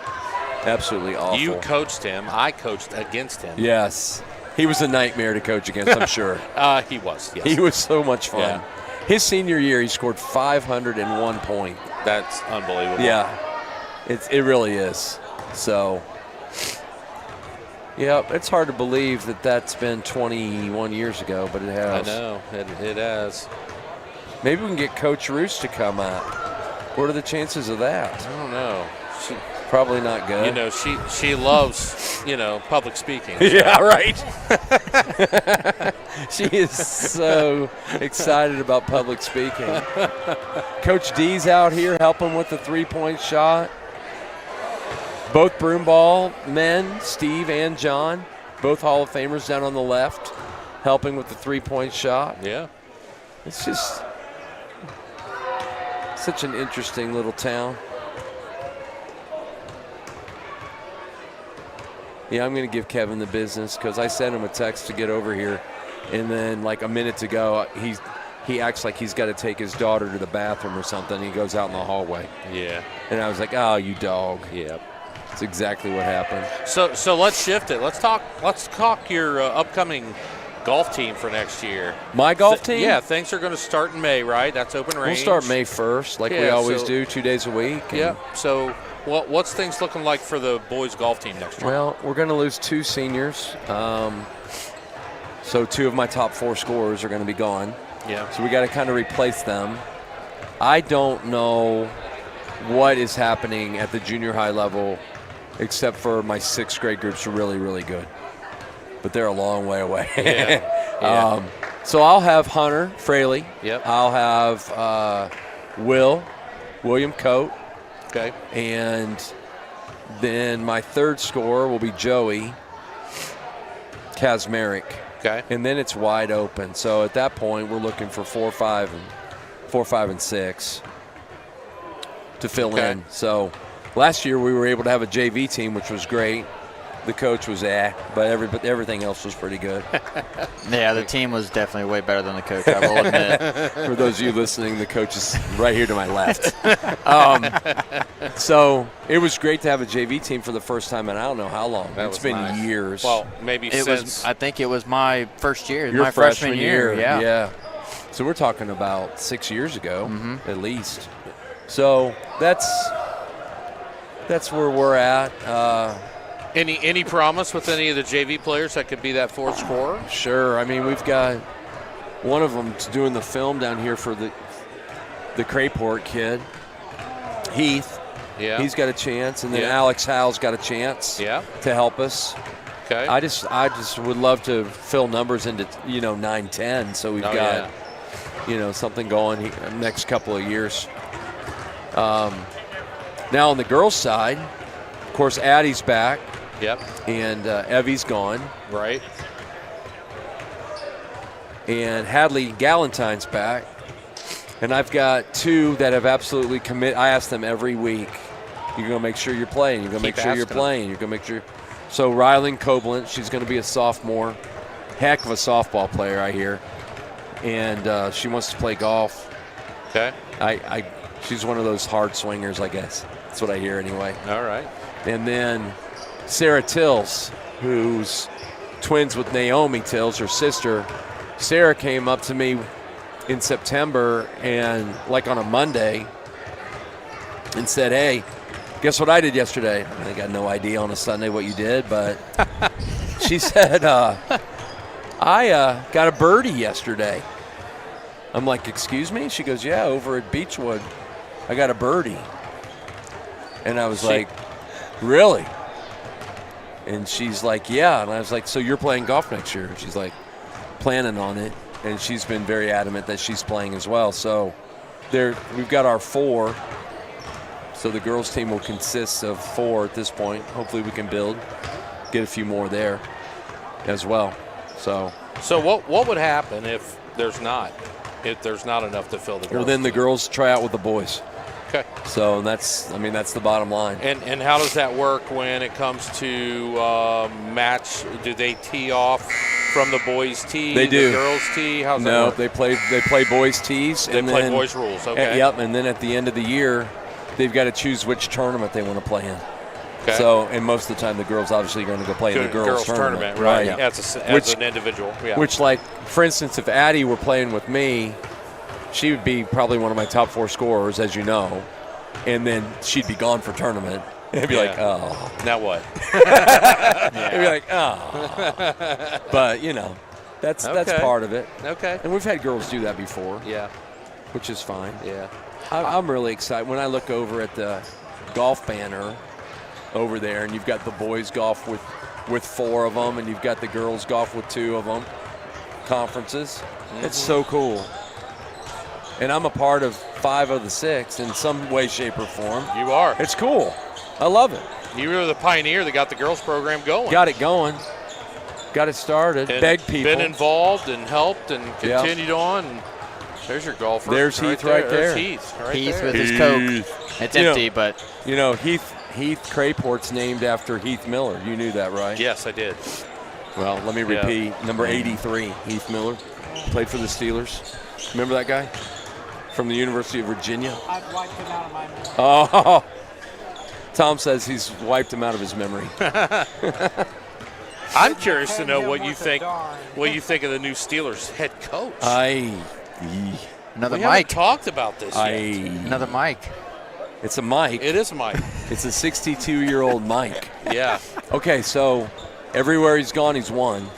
Absolutely awful. You coached him. I coached against him. Yes. He was a nightmare to coach against, I'm sure. He was. Yes. He was so much fun. Yeah. His senior year, he scored 501 points. That's unbelievable. Yeah, it really is. So, yeah, it's hard to believe that that's been 21 years ago, but it has. I know. It has. Maybe we can get Coach Roos to come out. What are the chances of that? I don't know. Probably not good. You know, she loves, public speaking. So. Yeah, right. She is so excited about public speaking. Coach D's out here helping with the three-point shot. Both broomball men, Steve and John, both Hall of Famers down on the left, helping with the three-point shot. Yeah. It's just such an interesting little town. Yeah, I'm going to give Kevin the business because I sent him a text to get over here, and then like a minute to go, he acts like he's got to take his daughter to the bathroom or something. He goes out in the hallway. Yeah. And I was like, oh, you dog. Yep. That's exactly what happened. So let's shift it. Let's talk your upcoming golf team for next year. My golf team? Yeah, things are going to start in May, right? That's open range. We'll start May 1st, like we always do, 2 days a week. Yeah. So what's things looking like for the boys golf team next year? Well, we're going to lose 2 seniors. So 2 of my top 4 scorers are going to be gone. Yeah. So we got to kind of replace them. I don't know what is happening at the junior high level except for my 6th grade groups are really, really good. But they're a long way away. Yeah. So I'll have Hunter Fraley. Yep. I'll have William Coate. Okay. And then my 3rd scorer will be Joey Kazmarek. Okay. And then it's wide open. So at that point, we're looking for 4, 5, and 6 to fill in. So last year we were able to have a JV team, which was great. The coach was but everything else was pretty good. Yeah, the team was definitely way better than the coach, I will admit. For those of you listening, the coach is right here to my left. So it was great to have a JV team for the first time in I don't know how long. It's been nice. years. Well, maybe I think it was my first year. Your my freshman year. Yeah. So we're talking about 6 years ago, at least. So that's where we're at. Any promise with any of the JV players that could be that 4th scorer? Sure. I mean, we've got one of them doing the film down here for the Crayport kid, Heath. Yeah. He's got a chance, and then Yeah. Alex Howell's got a chance to help us. Okay. I just would love to fill numbers into 9-10, so we've got something going next couple of years. Now on the girls' side, of course, Addie's back. Yep. And Evie's gone. Right. And Hadley Gallantine's back. And I've got 2 that have absolutely committed. I ask them every week, you're going to make sure you're playing. You're going to make sure you're playing. You're going to make sure. So Rylan Koblenz, she's going to be a sophomore. Heck of a softball player, I hear. And she wants to play golf. Okay. She's one of those hard swingers, I guess. That's what I hear anyway. All right. And then Sarah Tills, who's twins with Naomi Tills, her sister. Sarah came up to me in September and like on a Monday and said, hey, guess what I did yesterday? I got no idea on a Sunday what you did, but she said, I got a birdie yesterday. I'm like, excuse me? She goes, yeah, over at Beechwood, I got a birdie. And I was like, really? And she's like, yeah. And I was like, so you're playing golf next year? And she's like, planning on it. And she's been very adamant that she's playing as well. So we've got our 4. So the girls' team will consist of 4 at this point. Hopefully we can get a few more there as well. So what would happen if there's not enough to fill the girls' Well, then the team? girls try out with the boys. Okay. So that's the bottom line. And how does that work when it comes to match? Do they tee off from the boys' tee? They do. The girls' tee? How's that No, work? they play boys' tees. They and play then, boys' rules. Okay. Yep, and then at the end of the year, they've got to choose which tournament they want to play in. Okay. So, and most of the time, the girls obviously are going to go play in the girls' tournament, right? Yeah. As an individual. Yeah. Which, like, for instance, if Addie were playing with me, she would be probably one of my top 4 scorers, as you know, and then she'd be gone for tournament. It'd be like, oh. Now what? It'd be like, oh. But, you know, that's part of it. Okay. And we've had girls do that before. Yeah. Which is fine. Yeah. I'm really excited. When I look over at the golf banner over there, and you've got the boys golf with 4 of them, and you've got the girls golf with 2 of them, conferences. It's so cool. And I'm a part of 5 of the 6 in some way, shape, or form. You are. It's cool. I love it. You were the pioneer that got the girls program going. Got it going. Got it started. And Begged people. Been involved and helped and continued on. And there's your golfer. There's Heath right there. There's Heath right Heath there. with his Coke. It's empty, but. You know, Heath Crayport's named after Heath Miller. You knew that, right? Yes, I did. Well, let me repeat. Number 83, Heath Miller. Played for the Steelers. Remember that guy? From the University of Virginia. I've wiped him out of my memory. Oh, Tom says he's wiped him out of his memory. I'm curious to know what you think. What you think of the new Steelers head coach? Another we Mike. haven't talked about this yet. Another Mike. It's a Mike. It is a Mike. It's a 62-year-old Mike. Yeah. Okay, so everywhere he's gone, he's won,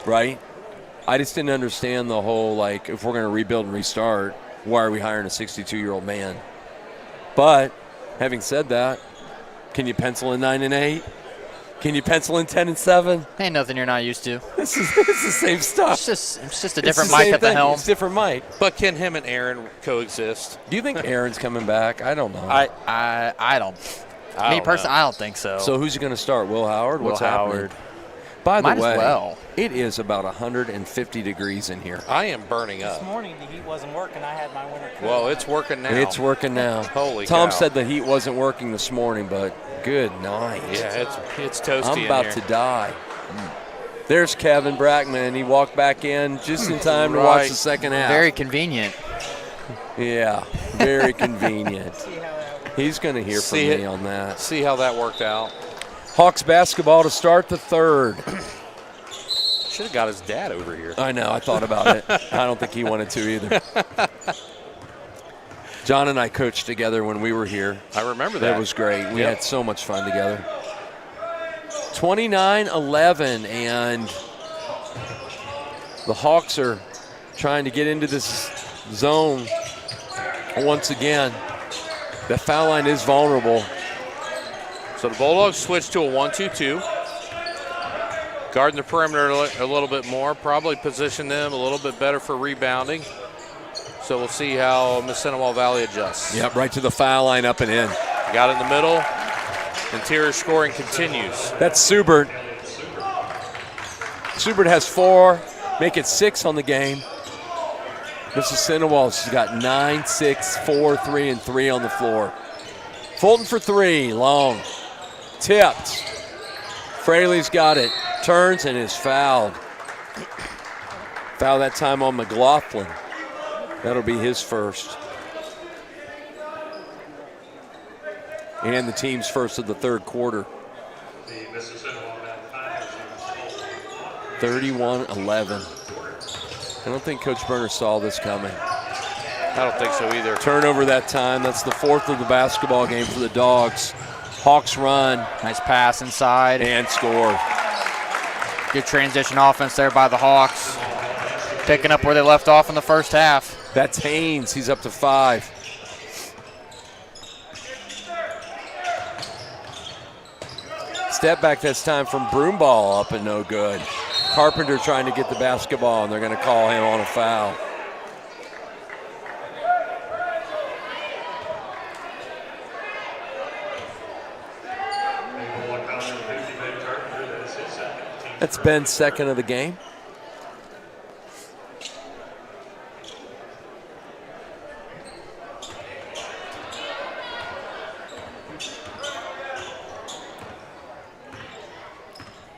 right? I just didn't understand the whole, like, if we're going to rebuild and restart, why are we hiring a 62-year-old man? But having said that, can you pencil in 9-8? Can you pencil in 10-7? Ain't nothing you're not used to. It's the same stuff. It's just a different the Mike same at the thing. helm. It's different Mike. But can him and Aaron coexist? Do you think Aaron's coming back? I don't know. I don't. Me personally, I don't think so. So who's going to start? Will Howard? What's Howard. happening? By the Might as way, well. it is about 150 degrees in here. I am burning up. This morning the heat wasn't working. I had my winter coat. Well, it's working now. It's working now. Holy Tom cow. said the heat wasn't working this morning, but good night. Yeah, it's toasty I'm in about here. to die. There's Kevin Brackman. He walked back in just in time to watch the second half. Very convenient. Yeah, very convenient. He's going to hear from See me it. on that. See how that worked out. Hawks basketball to start the third. Should have got his dad over here. I know. I thought about it. I don't think he wanted to either. John and I coached together when we were here. I remember that. That was great. We had so much fun together. 29-11, and the Hawks are trying to get into this zone once again. The foul line is vulnerable. So the Bulldogs switch to a 1-2-2. Guarding the perimeter a little bit more, probably position them a little bit better for rebounding. So we'll see how Mississinawa Valley adjusts. Yep, right to the foul line, up and in. Got it in the middle. Interior scoring continues. That's Subert. Subert has 4, make it 6 on the game. Mississinawa's got 9, 6, 4, 3, and 3 on the floor. Fulton for 3, long. Tipped. Fraley's got it. Turns and is fouled. Foul that time on McLaughlin. That'll be his first. And the team's first of the third quarter. 31-11. I don't think Coach Berner saw this coming. I don't think so either. Turnover that time. That's the 4th of the basketball game for the Dogs. Hawks run. Nice pass inside. And score. Good transition offense there by the Hawks. Picking up where they left off in the first half. That's Haynes. He's up to 5. Step back this time from Broomball, up and no good. Carpenter trying to get the basketball, and they're going to call him on a foul. That's Ben's second of the game.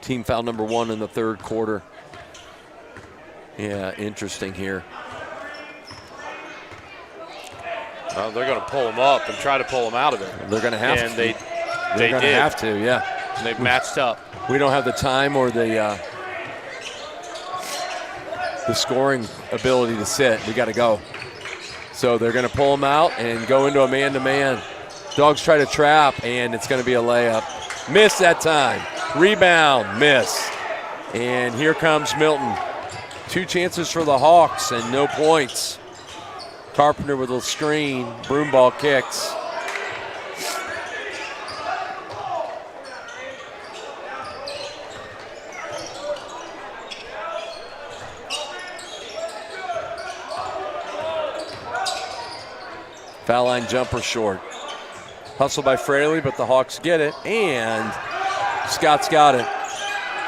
Team foul number 1 in the third quarter. Yeah, interesting here. Well, they're going to pull him up and try to pull him out of it. They're going to have and to. They're going to have to, yeah. And they've matched up. We don't have the time or the scoring ability to sit. We got to go. So they're going to pull him out and go into a man-to-man. Dogs try to trap, and it's going to be a layup. Miss that time. Rebound, miss. And here comes Milton. 2 chances for the Hawks and no points. Carpenter with a screen. Broom ball kicks. Foul line jumper short. Hustle by Fraley, but the Hawks get it, and Scott's got it.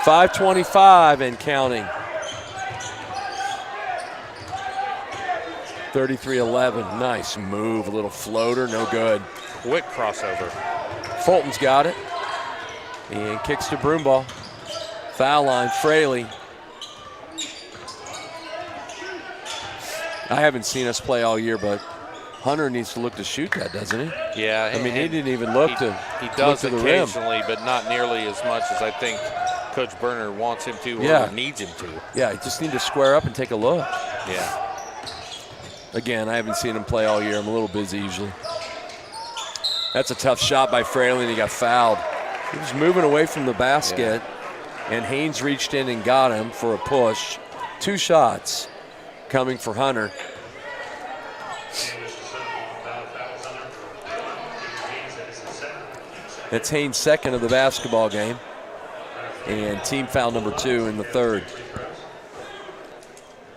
5:25 and counting. 33-11. Nice move. A little floater, no good. Quick crossover. Fulton's got it. And kicks to Broomball. Foul line, Fraley. I haven't seen us play all year, but Hunter needs to look to shoot that, doesn't he? Yeah. I mean, he didn't even look to He does look to the rim. occasionally, but not nearly as much as I think Coach Berner wants him to or needs him to. Yeah, you just need to square up and take a look. Yeah. Again, I haven't seen him play all year. I'm a little busy usually. That's a tough shot by Fraley, and he got fouled. He was moving away from the basket, and Haynes reached in and got him for a push. 2 shots coming for Hunter. That's Haynes' second of the basketball game, and team foul number 2 in the third.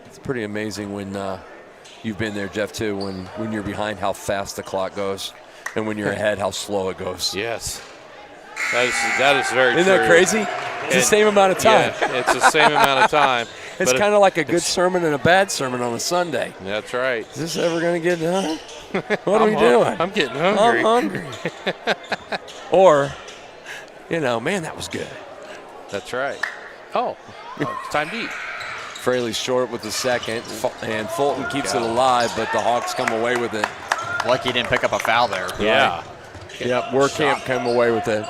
It's pretty amazing when you've been there, Jeff, too, when you're behind how fast the clock goes, and when you're ahead how slow it goes. Yes. That is very Isn't true. that crazy? It's the same amount of time. Yeah, it's the same amount of time. It's kind of like a good sermon and a bad sermon on a Sunday. That's right. Is this ever going to get done? What are we doing? I'm getting hungry. I'm hungry. Or, man, that was good. That's right. Oh, it's time to eat. Fraley's short with the second, and Fulton keeps it alive, but the Hawks come away with it. Lucky he didn't pick up a foul there. Yeah. Right. Yep, Werkamp come away with it.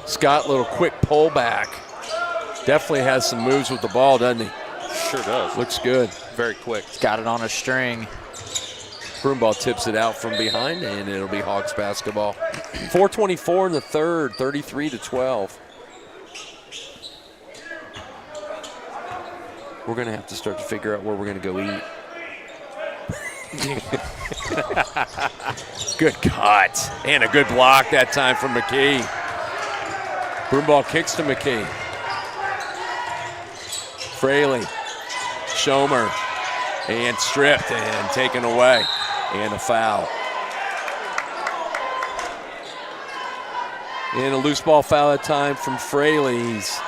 Scott, little quick pullback. Definitely has some moves with the ball, doesn't he? Sure does. Looks good. Very quick. Got it on a string. Broomball tips it out from behind, and it'll be Hawks basketball. 4:24 in the third, 33-12. We're going to have to start to figure out where we're going to go eat. Good cut. And a good block that time from McKee. Broomball kicks to McKee. Fraley. Schomer. And stripped and taken away. And a foul. And a loose ball foul that time from Fraley. He's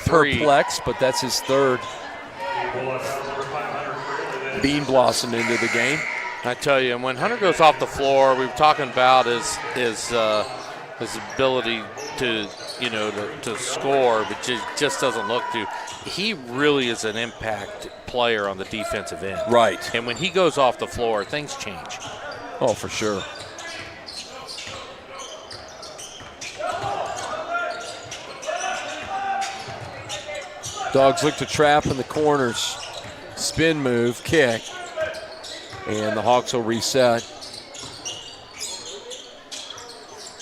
perplexed, but that's his third. Bean blossom into the game. I tell you, when Hunter goes off the floor, we were talking about his ability to score, but just doesn't look to. He really is an impact player on the defensive end. Right. And when he goes off the floor, things change. Oh, for sure. Dogs look to trap in the corners. Spin move, kick. And the Hawks will reset.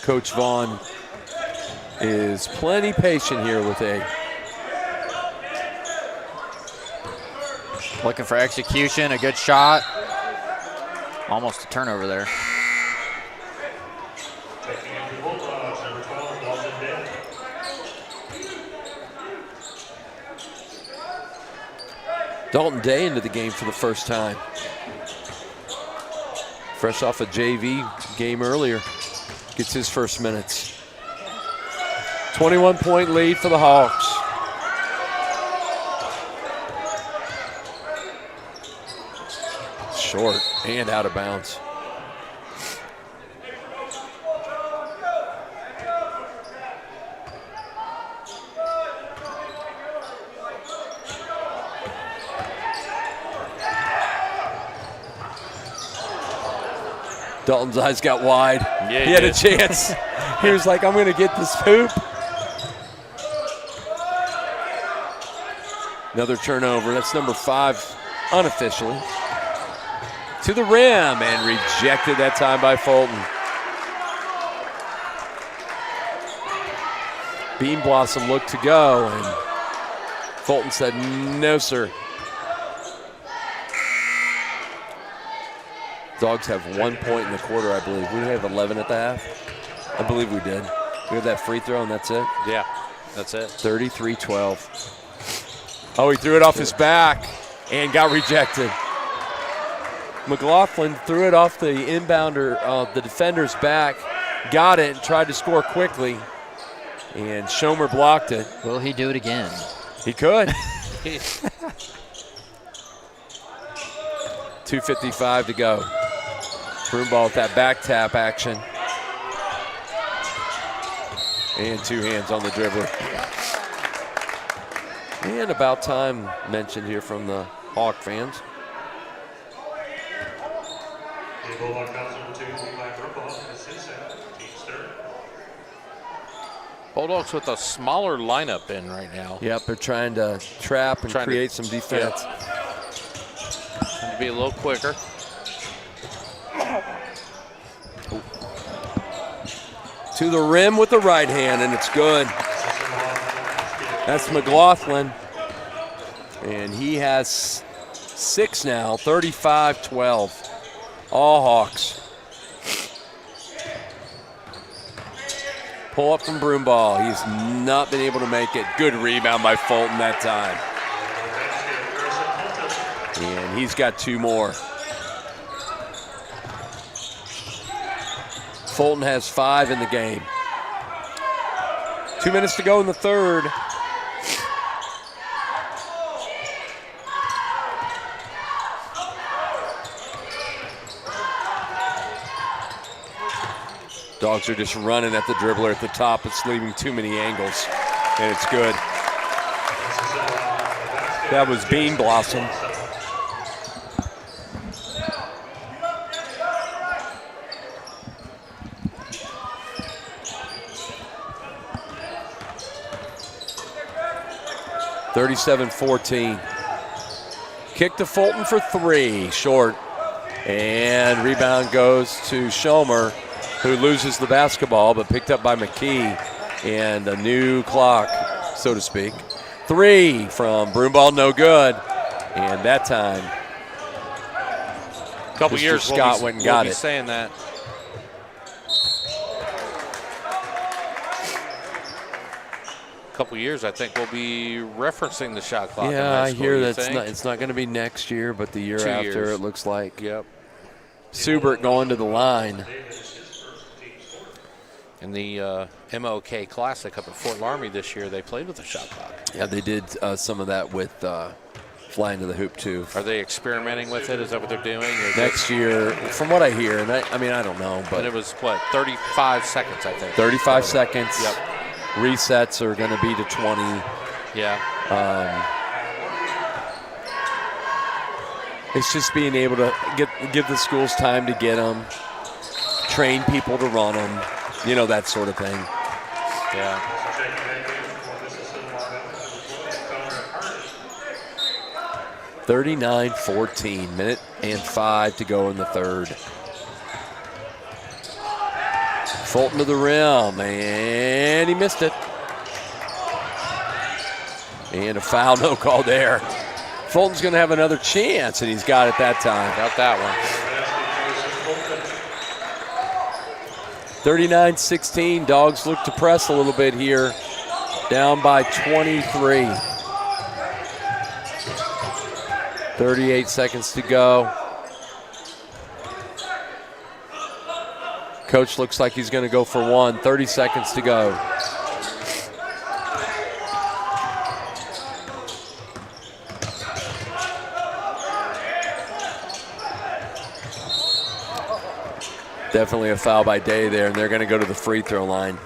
Coach Vaughn is plenty patient here with A. Looking for execution, a good shot. Almost a turnover there. Dalton Day into the game for the first time. Fresh off a JV game earlier. Gets his first minutes. 21-point lead for the Hawks. Short and out of bounds. Dalton's eyes got wide. Yeah, he had a chance. He was like, I'm going to get this hoop. Another turnover. That's number 5 unofficially. To the rim and rejected that time by Fulton. Bean Blossom looked to go, and Fulton said, no, sir. Dogs have 1 point in the quarter, I believe. We have 11 at the half. I believe we did. We had that free throw, and that's it. Yeah, that's it. 33-12. Oh, he threw it off his back and got rejected. McLaughlin threw it off the inbounder, the defender's back, got it, and tried to score quickly. And Schomer blocked it. Will he do it again? He could. 2:55 to go. Broomball with that back tap action. And 2 hands on the dribbler. And about time mentioned here from the Hawk fans. The Bulldog comes number 2, Levi Broomball, as his team's third. Bulldogs with a smaller lineup in right now. Yep, they're trying to trap and create some defense. Trying to be a little quicker. To the rim with the right hand, and it's good. That's McLaughlin. And he has 6 now, 35-12. All Hawks. Pull up from Broomball. He's not been able to make it. Good rebound by Fulton that time. And he's got 2 more. Fulton has 5 in the game. 2 minutes to go in the third. Dogs are just running at the dribbler at the top. It's leaving too many angles, and it's good. That was Bean Blossom. (37-14). Kick to Fulton for 3, short. And rebound goes to Schomer, who loses the basketball, but picked up by McKee. And a new clock, so to speak. 3 from Broomball, no good. And that time, A couple Mr. years Scott went and got we'll be it. saying that. Couple years, I think we'll be referencing the shot clock. in yeah, high I school, hear you that's think? not. It's not going to be next year, but the year 2 after years. it looks like. Yep. Subert going to the line. In the MOK Classic up at Fort Laramie this year, they played with the shot clock. Yeah, they did some of that with flying to the hoop too. Are they experimenting with it? Is that what they're doing? Or Next year, from what I hear, and I mean I don't know, but but it was what, 35 seconds, I think. 35 seconds. Yep. Resets are going to be to 20. Yeah. It's just being able to give the schools time to get them, train people to run them, you know, that sort of thing. Yeah. 39-14, minute and 5 to go in the third. Fulton to the rim, and he missed it. And a foul, no call there. Fulton's going to have another chance, and he's got it that time. Got that one. 39-16, Dogs look to press a little bit here. Down by 23. 38 seconds to go. Coach looks like he's going to go for 1. 30 seconds to go. Definitely a foul by Day there, and they're going to go to the free throw line.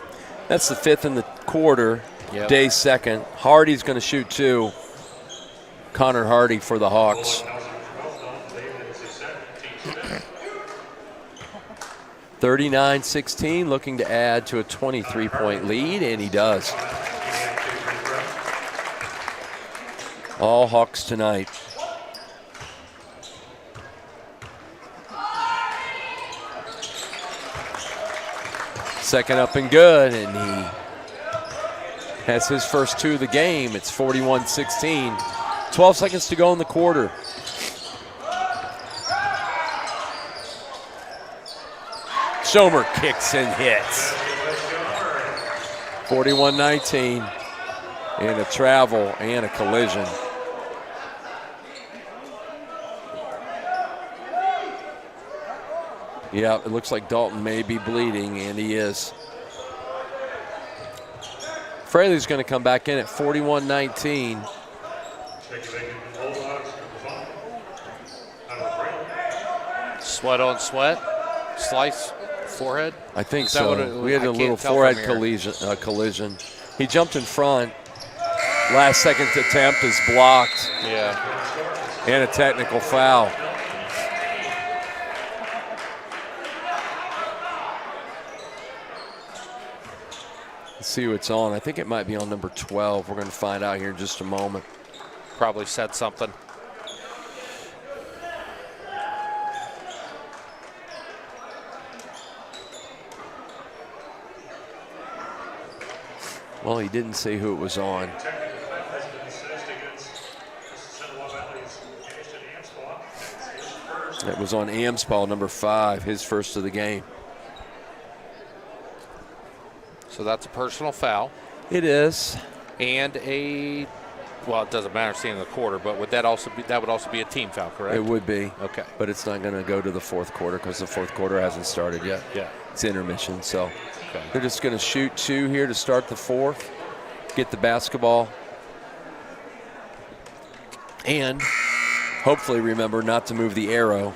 That's the 5th in the quarter. Yep. Day's second. Hardy's going to shoot 2. Connor Hardy for the Hawks. 39-16, looking to add to a 23-point lead, and he does. All Hawks tonight. Second up and good, and he has his first 2 of the game. It's 41-16. 12 seconds to go in the quarter. Schomer kicks and hits. 41-19. And a travel and a collision. Yeah, it looks like Dalton may be bleeding, and he is. Fraley's going to come back in at 41-19. Sweat on sweat, slice, forehead. I think Is that so. what it- We had I a can't little tell forehead from here. collision. He jumped in front. Last second attempt is blocked, Yeah. and a technical foul. Let's see who it's on. I think it might be on number 12. We're going to find out here in just a moment. Probably said something. Well, he didn't say who it was on. It was on Amspaw, number 5, his first of the game. So that's a personal foul It is. and a, well, it doesn't matter seeing the quarter, but would that would also be a team foul, correct? It would be. Okay. But it's not going to go to the fourth quarter because the fourth quarter hasn't started yet. Yeah. It's intermission, so Okay. they're just going to shoot 2 here to start the fourth, get the basketball, and hopefully remember not to move the arrow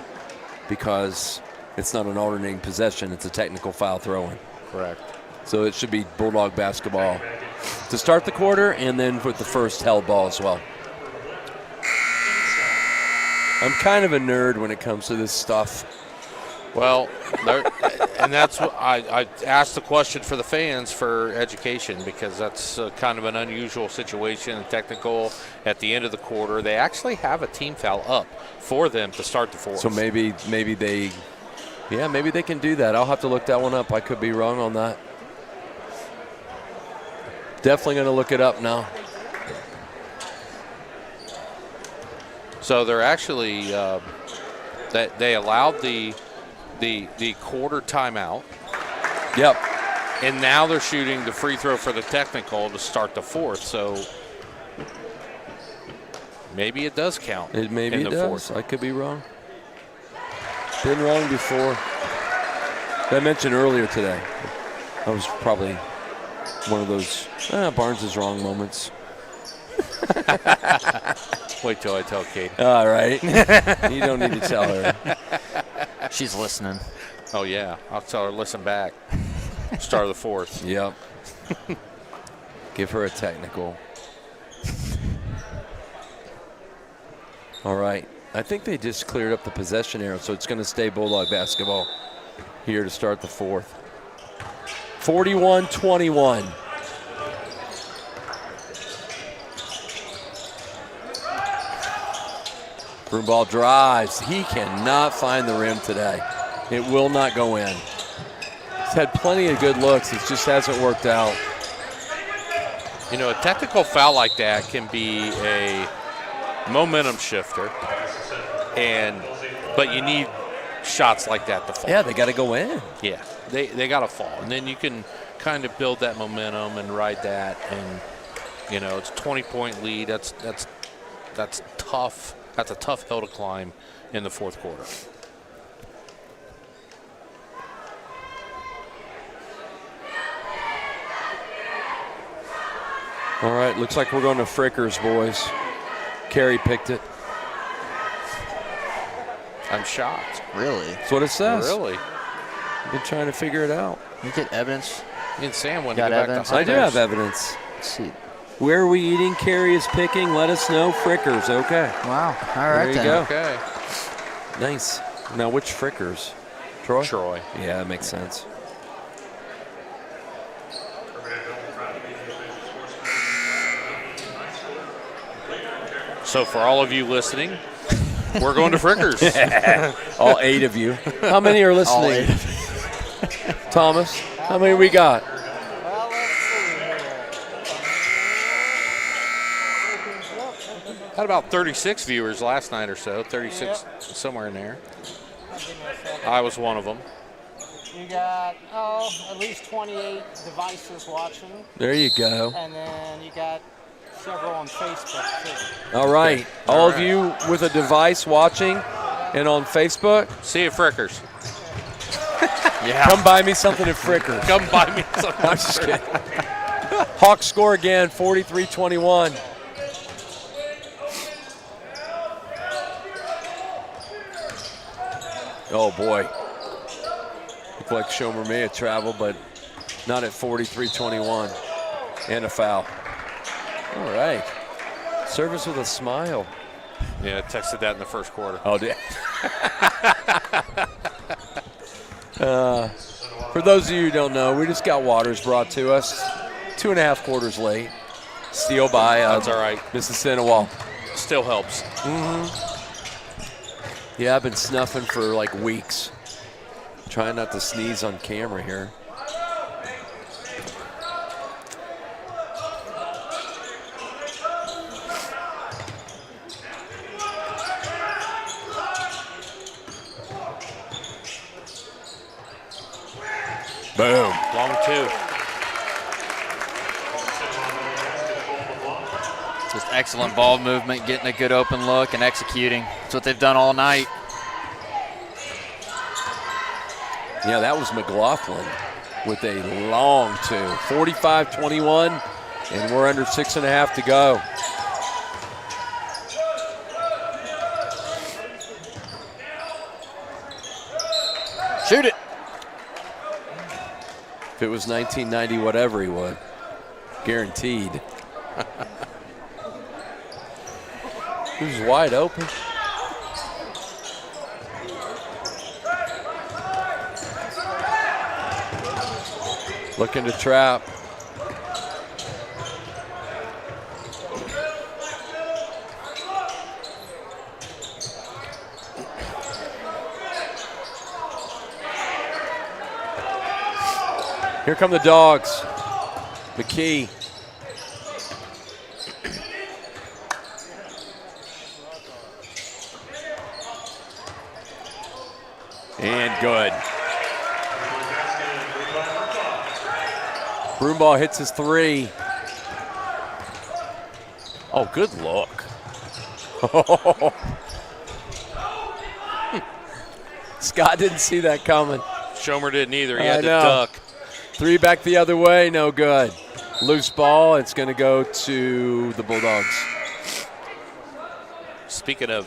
because it's not an alternating possession. It's a technical foul throw-in. Correct. So it should be Bulldog basketball to start the quarter and then with the first held ball as well. I'm kind of a nerd when it comes to this stuff. Well, and that's what I asked the question for the fans for education because that's kind of an unusual situation and technical at the end of the quarter. They actually have a team foul up for them to start the fourth. So maybe they can do that. I'll have to look that one up. I could be wrong on that. Definitely going to look it up now. So they're actually that they allowed the quarter timeout. Yep. And now they're shooting the free throw for the technical to start the fourth. So maybe it does count. Maybe in it the does. fourth. I could be wrong. Been wrong before. I mentioned earlier today, I was probably one of those Barnes is wrong moments. Wait till I tell Kate. All right. You don't need to tell her. She's listening. Oh, yeah. I'll tell her, listen back. Start of the fourth. Yep. Give her a technical. All right. I think they just cleared up the possession arrow, so it's going to stay Bulldog basketball here to start the fourth. 41-21. Broomball drives. He cannot find the rim today. It will not go in. He's had plenty of good looks. It just hasn't worked out. You know, a technical foul like that can be a momentum shifter, but you need shots like that to fall. Yeah, they got to go in. Yeah, they got to fall, and then you can kind of build that momentum and ride that. And you know, it's a 20-point lead. That's tough. That's a tough hill to climb in the fourth quarter. All right, looks like we're going to Frickers, boys. Carey picked it. I'm shocked. Really? That's what it says. Really? Been trying to figure it out. You get evidence? Me and Sam went Got back evidence? to I do Hunters. have evidence. Let's see. Where are we eating? Carey is picking. Let us know. Frickers. Okay. Wow. All right There you then. go. Okay. Nice. Now, which Frickers? Troy? Troy. Yeah, that makes sense. So for all of you listening, we're going to Frickers. All 8 of you. How many are listening? Thomas, how many we got? Well, let's see here. Had about 36 viewers last night or so, 36, somewhere in there. Give me a second. I was one of them. You got, at least 28 devices watching, There you go. and then you got several on Facebook, too. All right. Okay. All All of you with a device watching and on Facebook, See you, Frickers. come buy me something at Fricker. Come buy me some. I'm just kidding. Hawks score again, 43-21. Oh, boy. Looked like Schomer may have traveled, but not at 43-21. And a foul. All right. Service with a smile. Yeah, I texted that in the first quarter. Oh, dear. For those of you who don't know, we just got waters brought to us 2.5 quarters late. Steal by That's all right. Mississinawa. Still helps. Yeah, I've been snuffing for like weeks. Trying not to sneeze on camera here. Boom. Long 2. Just excellent ball movement, getting a good open look, and executing. That's what they've done all night. Yeah, that was McLaughlin with a long 2. 45-21, and we're under 6.5 to go. Shoot it. If it was 1990, whatever, he would. Guaranteed. He was wide open. Looking to trap. Here come the Dogs. McKee. And good. Broomball hits his 3. Oh, good look. Scott didn't see that coming. Schomer didn't either. He I had to know. duck. 3 back the other way, no good. Loose ball, it's going to go to the Bulldogs. Speaking of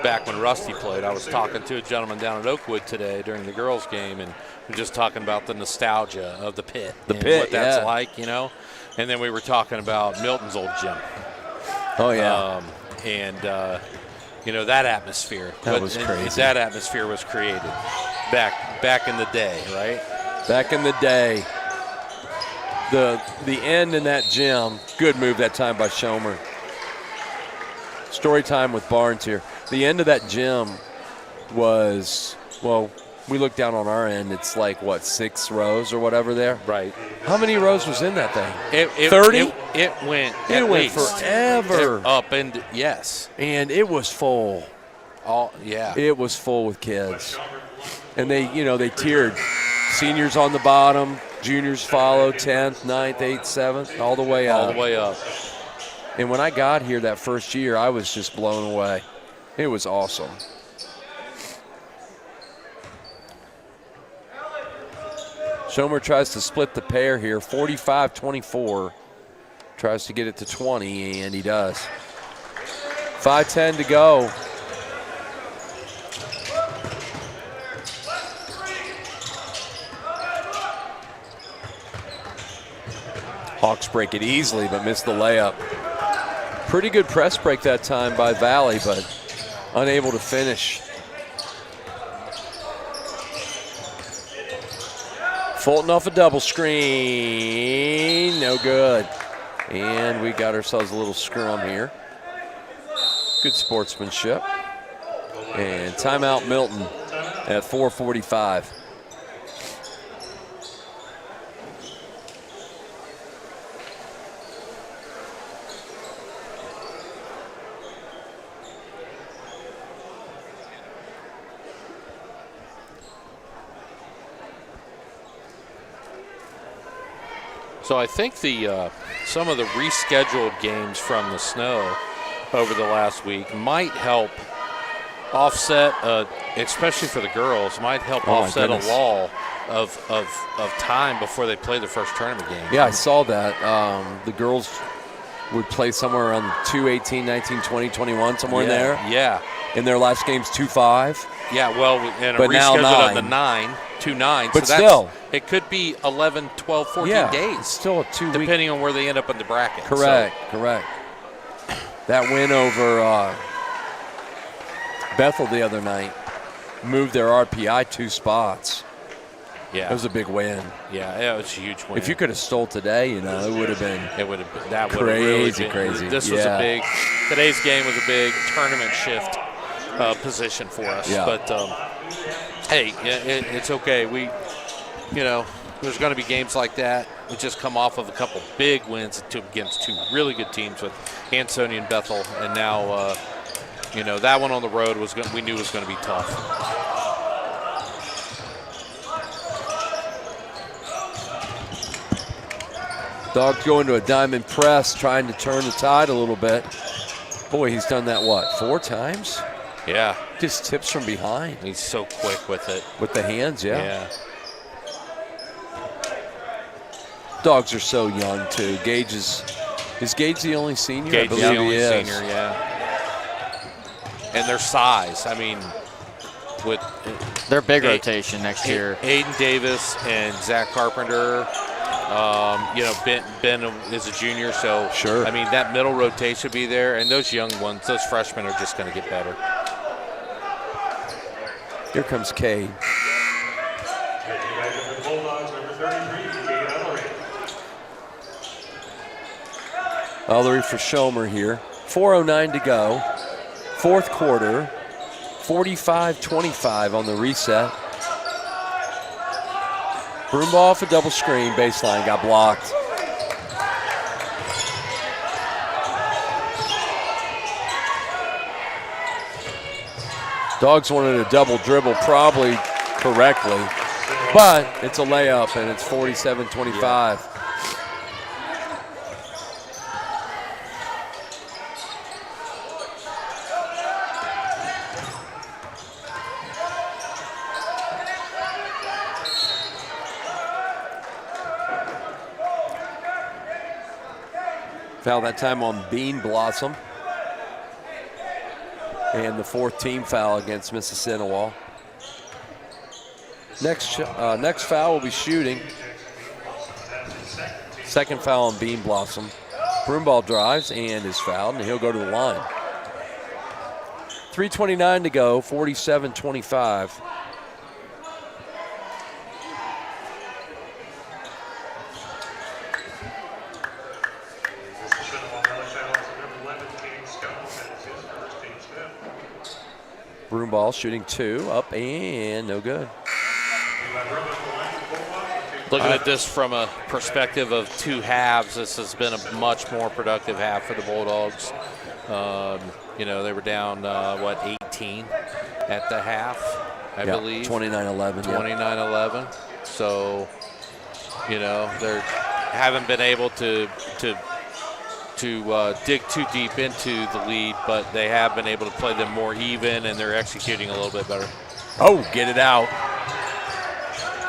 back when Rusty played, I was talking to a gentleman down at Oakwood today during the girls' game, and we were just talking about the nostalgia of the pit. The and pit, what that's yeah. like, you know. And then we were talking about Milton's old gym. Oh, yeah. You know, that atmosphere. That was crazy. That atmosphere was created back in the day, right? Back in the day, the end in that gym, good move that time by Schomer. Story time with Barnes here. The end of that gym was, well, we look down on our end, it's like, what, 6 rows or whatever there? Right. How many rows was in that thing? 30? 30? It went It at went least. forever. Up and yes. And it was full. Yeah. It was full with kids. And they tiered. Seniors on the bottom, juniors follow, 10th, 9th, 8th, 7th, all the way up. All the way up. And when I got here that first year, I was just blown away. It was awesome. Schomer tries to split the pair here, 45-24. Tries to get it to 20, and he does. 5:10 to go. Hawks break it easily, but miss the layup. Pretty good press break that time by Valley, but unable to finish. Fulton off a double screen. No good. And we got ourselves a little scrum here. Good sportsmanship. And timeout Milton at 4:45. So I think some of the rescheduled games from the snow over the last week might help offset, especially for the girls, might help offset a lull of time before they play their first tournament game. Yeah, I saw that. The girls would play somewhere around 2-18, 19, 20, 21, somewhere in there. Yeah. In their last game's 2-5. Yeah, well, and a But now reschedule of the 9. 2-9. But so still. It could be 11, 12, 14 Yeah, days. it's still a 2 week. Depending on where they end up in the bracket. Correct. That win over Bethel the other night moved their RPI 2 spots. Yeah. It was a big win. Yeah, it was a huge win. If you could have stole today, it would have been crazy. Crazy. This was today's game was a big tournament shift position for us. Yeah. But hey, it's okay. There's going to be games like that. We just come off of a couple big wins against 2 really good teams with Ansonia and Bethel, and now that one on the road we knew was going to be tough. Dogs going to a diamond press, trying to turn the tide a little bit. Boy, he's done that, 4 times? Yeah. Just tips from behind. He's so quick with it. With the hands, Yeah. Dogs are so young, too. Is Gage the only senior? Gage I believe the only he is. senior, yeah. And their size, with Their big rotation next year. Aiden Davis and Zach Carpenter. Ben is a junior, so sure. That middle rotation will be there, and those young ones, those freshmen are just going to get better. Here comes Cade. Ellery for Schomer here. 4:09 to go. 4th quarter. 45-25 on the reset. Broomball off a double screen, baseline, got blocked. Dogs wanted a double dribble, probably correctly, but it's a layup, and it's 47-25. Foul that time on Bean Blossom. And the 4th team foul against Mississinawa. Next foul will be shooting. 2nd foul on Bean Blossom. Broomball drives and is fouled, and he'll go to the line. 3:29 to go, 47-25. Broomball shooting 2, up and no good. Looking at this from a perspective of 2 halves, this has been a much more productive half for the Bulldogs. They were down, 18 at the half, I believe. 29-11. 29-11. So, they haven't been able to dig too deep into the lead, but they have been able to play them more even, and they're executing a little bit better. Oh, get it out.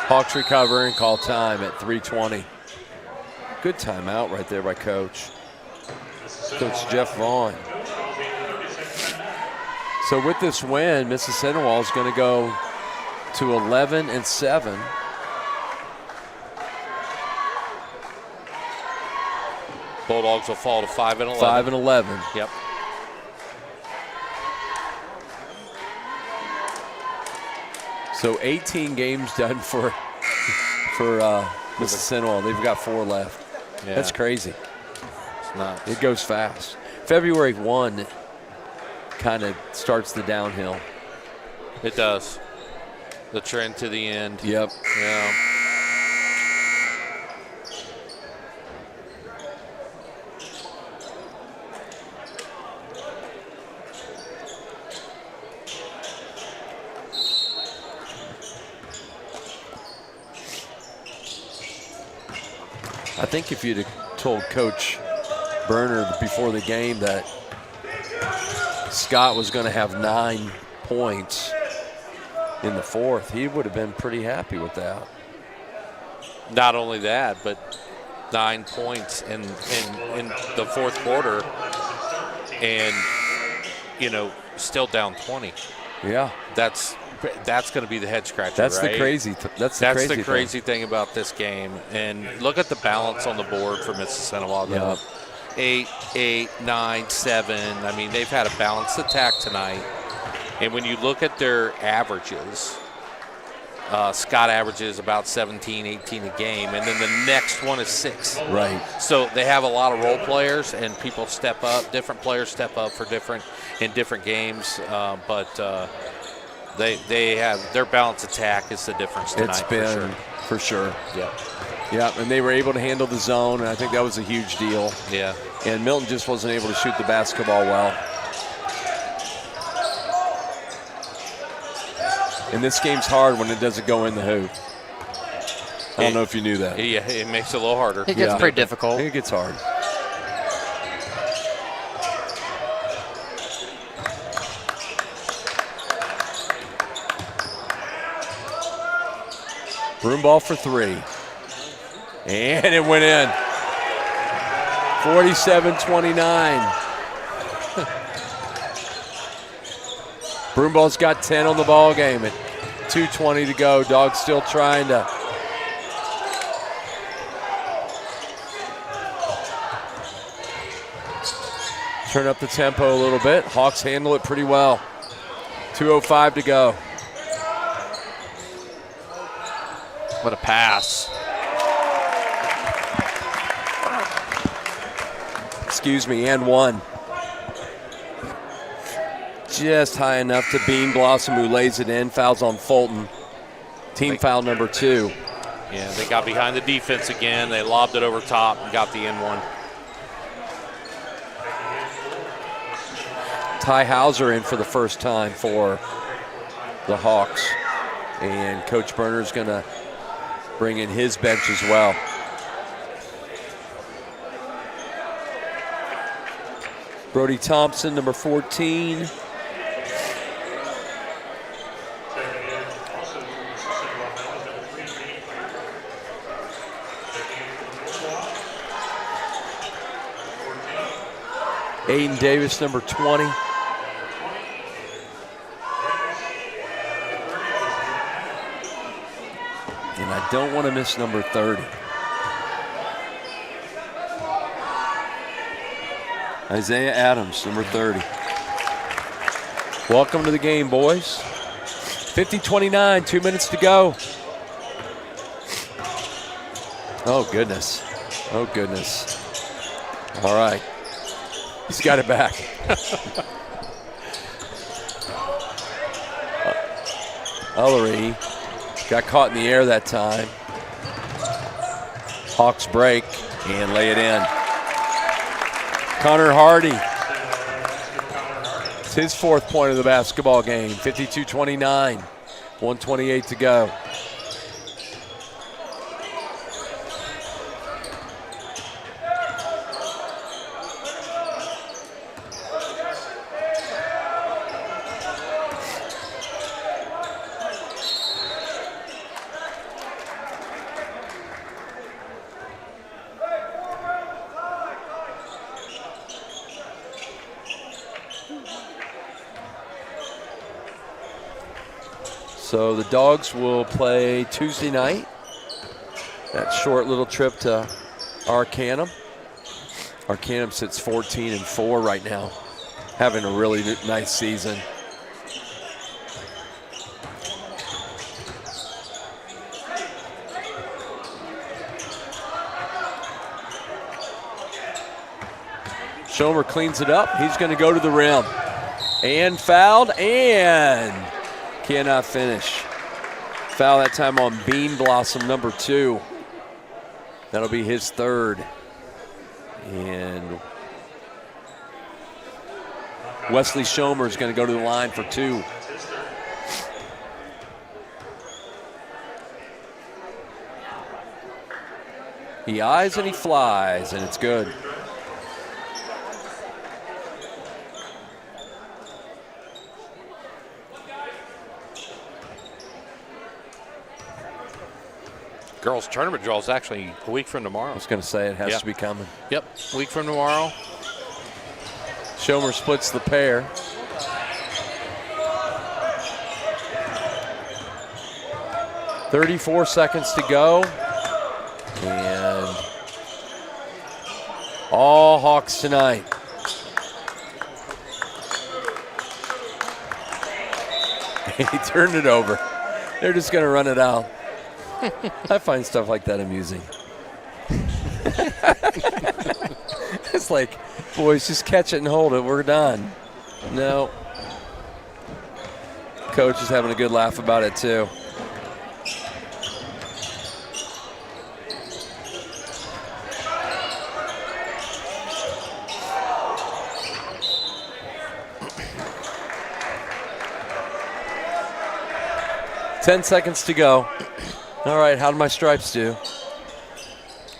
Hawks recover and call time at 3:20. Good timeout right there by Coach Jeff Vaughn. So with this win, Mississinawa is going to go to 11-7. Bulldogs will fall to 5-11. 5-11. Yep. So 18 games done for for Mississinawa. They've got 4 left. Yeah. That's crazy. It's nuts. It goes fast. February 1 kind of starts the downhill. It does. The trend to the end. Yep. Yeah. I think if you'd have told Coach Bernard before the game that Scott was going to have 9 points in the 4th, he would have been pretty happy with that. Not only that, but 9 points in the 4th quarter, and still down 20. Yeah, That's going to be the head scratcher. that's right? the crazy. That's the crazy thing about this game. And look at the balance on the board for Mississinawa. Yeah. 8, 8, 9, 7. I mean, they've had a balanced attack tonight. And when you look at their averages, Scott averages about 17, 18 a game, and then the next one is 6. Right. So they have a lot of role players, and people step up. Different players step up for different games, but they have their balanced attack is the difference tonight. It's been for sure. Yeah. Yeah, and they were able to handle the zone, and I think that was a huge deal. Yeah. And Milton just wasn't able to shoot the basketball well. And this game's hard when it doesn't go in the hoop. I don't know if you knew that. Yeah, it makes it a little harder. It gets pretty difficult. It gets hard. Broom ball for 3. And it went in. 47-29. Broom ball's got 10 on the ball game at 2:20 to go. Dogs still trying to turn up the tempo a little bit. Hawks handle it pretty well. 2:05 to go. What a pass. Excuse me, and 1. Just high enough to Bean Blossom, who lays it in. Fouls on Fulton. Team foul number 2. Yeah, they got behind the defense again. They lobbed it over top and got the N1. Ty Hauser in for the first time for the Hawks. And Coach Berner's going to bring in his bench as well. Brody Thompson, number 14. Aiden Davis, number 20. And I don't want to miss number 30. Isaiah Adams, number 30. Welcome to the game, boys. 50-29, 2 minutes to go. Oh, goodness. Oh, goodness. All right. He's got it back. Ellery got caught in the air that time. Hawks break and lay it in. Connor Hardy. It's his 4th point of the basketball game. 52-29. 1:28 to go. So the Dogs will play Tuesday night. That short little trip to Arcanum. Arcanum sits 14-4 right now, having a really nice season. Schomer cleans it up. He's going to go to the rim. And fouled and cannot finish. Foul that time on Bean Blossom, number 2. That'll be his 3rd. And Wesley Schomer is going to go to the line for 2. He eyes and he flies, and it's good. Girls tournament draw is actually a week from tomorrow. I was going to say it has to be coming. Yep, a week from tomorrow. Schomer splits the pair. .34 seconds to go. And all Hawks tonight. He turned it over. They're just going to run it out. I find stuff like that amusing. It's like, boys, just catch it and hold it. We're done. No. Coach is having a good laugh about it, too. Ten seconds to go. All right, how did my stripes do?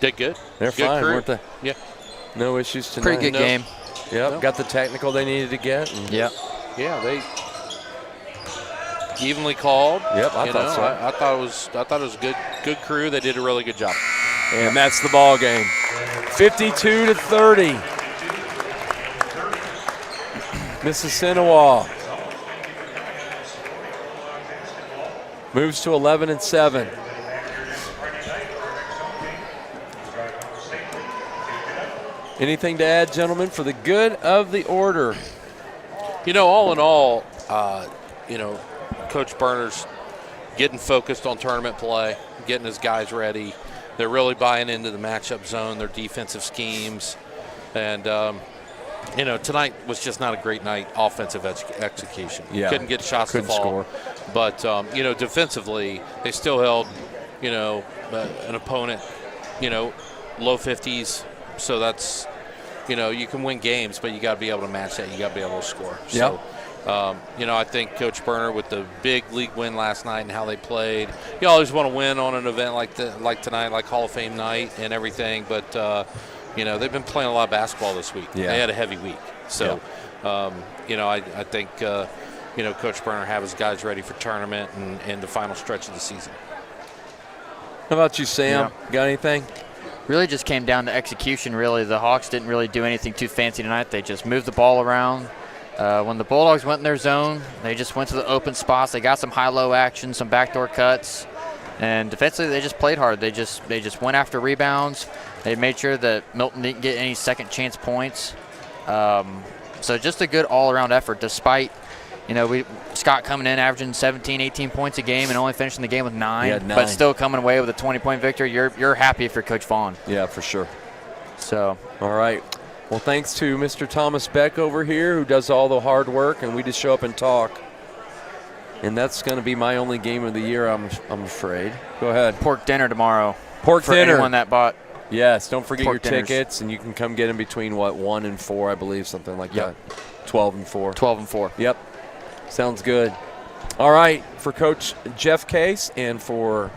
Did good. They're good fine, crew. weren't they? Yeah. No issues tonight. Pretty good game. Yep, got the technical they needed to get. Yep. Yeah, they evenly called. Yep, I thought so. I thought it was a good crew. They did a really good job. And that's the ball game. 52-30. Mississinawa moves to 11-7. Anything to add, gentlemen, for the good of the order? All in all, Coach Berner's getting focused on tournament play, getting his guys ready. They're really buying into the matchup zone, their defensive schemes. And, tonight was just not a great night offensive execution. Yeah. Couldn't get shots Couldn't to fall. score. But, defensively, they still held, an opponent, low 50s. So that's, you can win games, but you got to be able to match that. You got to be able to score. Yep. So, I think Coach Berner with the big league win last night and how they played, you always want to win on an event like tonight, like Hall of Fame night and everything. But, they've been playing a lot of basketball this week. Yeah. They had a heavy week. So, I think, Coach Berner have his guys ready for tournament and the final stretch of the season. How about you, Sam? Yeah. Got anything? Really just came down to execution, really. The Hawks didn't really do anything too fancy tonight. They just moved the ball around. When the Bulldogs went in their zone, they just went to the open spots. They got some high-low action, some backdoor cuts. And defensively, they just played hard. They just went after rebounds. They made sure that Milton didn't get any second-chance points. So just a good all-around effort, despite, Scott coming in averaging 17, 18 points a game and only finishing the game with 9. He had 9. But still coming away with a 20-point victory. You're happy if you're Coach Vaughn. Yeah, for sure. So, all right. Well, thanks to Mr. Thomas Beck over here who does all the hard work, and we just show up and talk. And that's going to be my only game of the year, I'm afraid. Go ahead. pork dinner tomorrow. Pork for dinner. anyone that bought. Yes, don't forget Pork your dinners. tickets, and you can come get them between, 1 and 4, I believe, something like Yep. that. 12 and 4. 12 and 4. Yep. Sounds good. All right, for Coach Jeff Case and for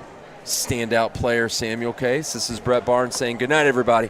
standout player Samuel Case, this is Brett Barnes saying good night, everybody.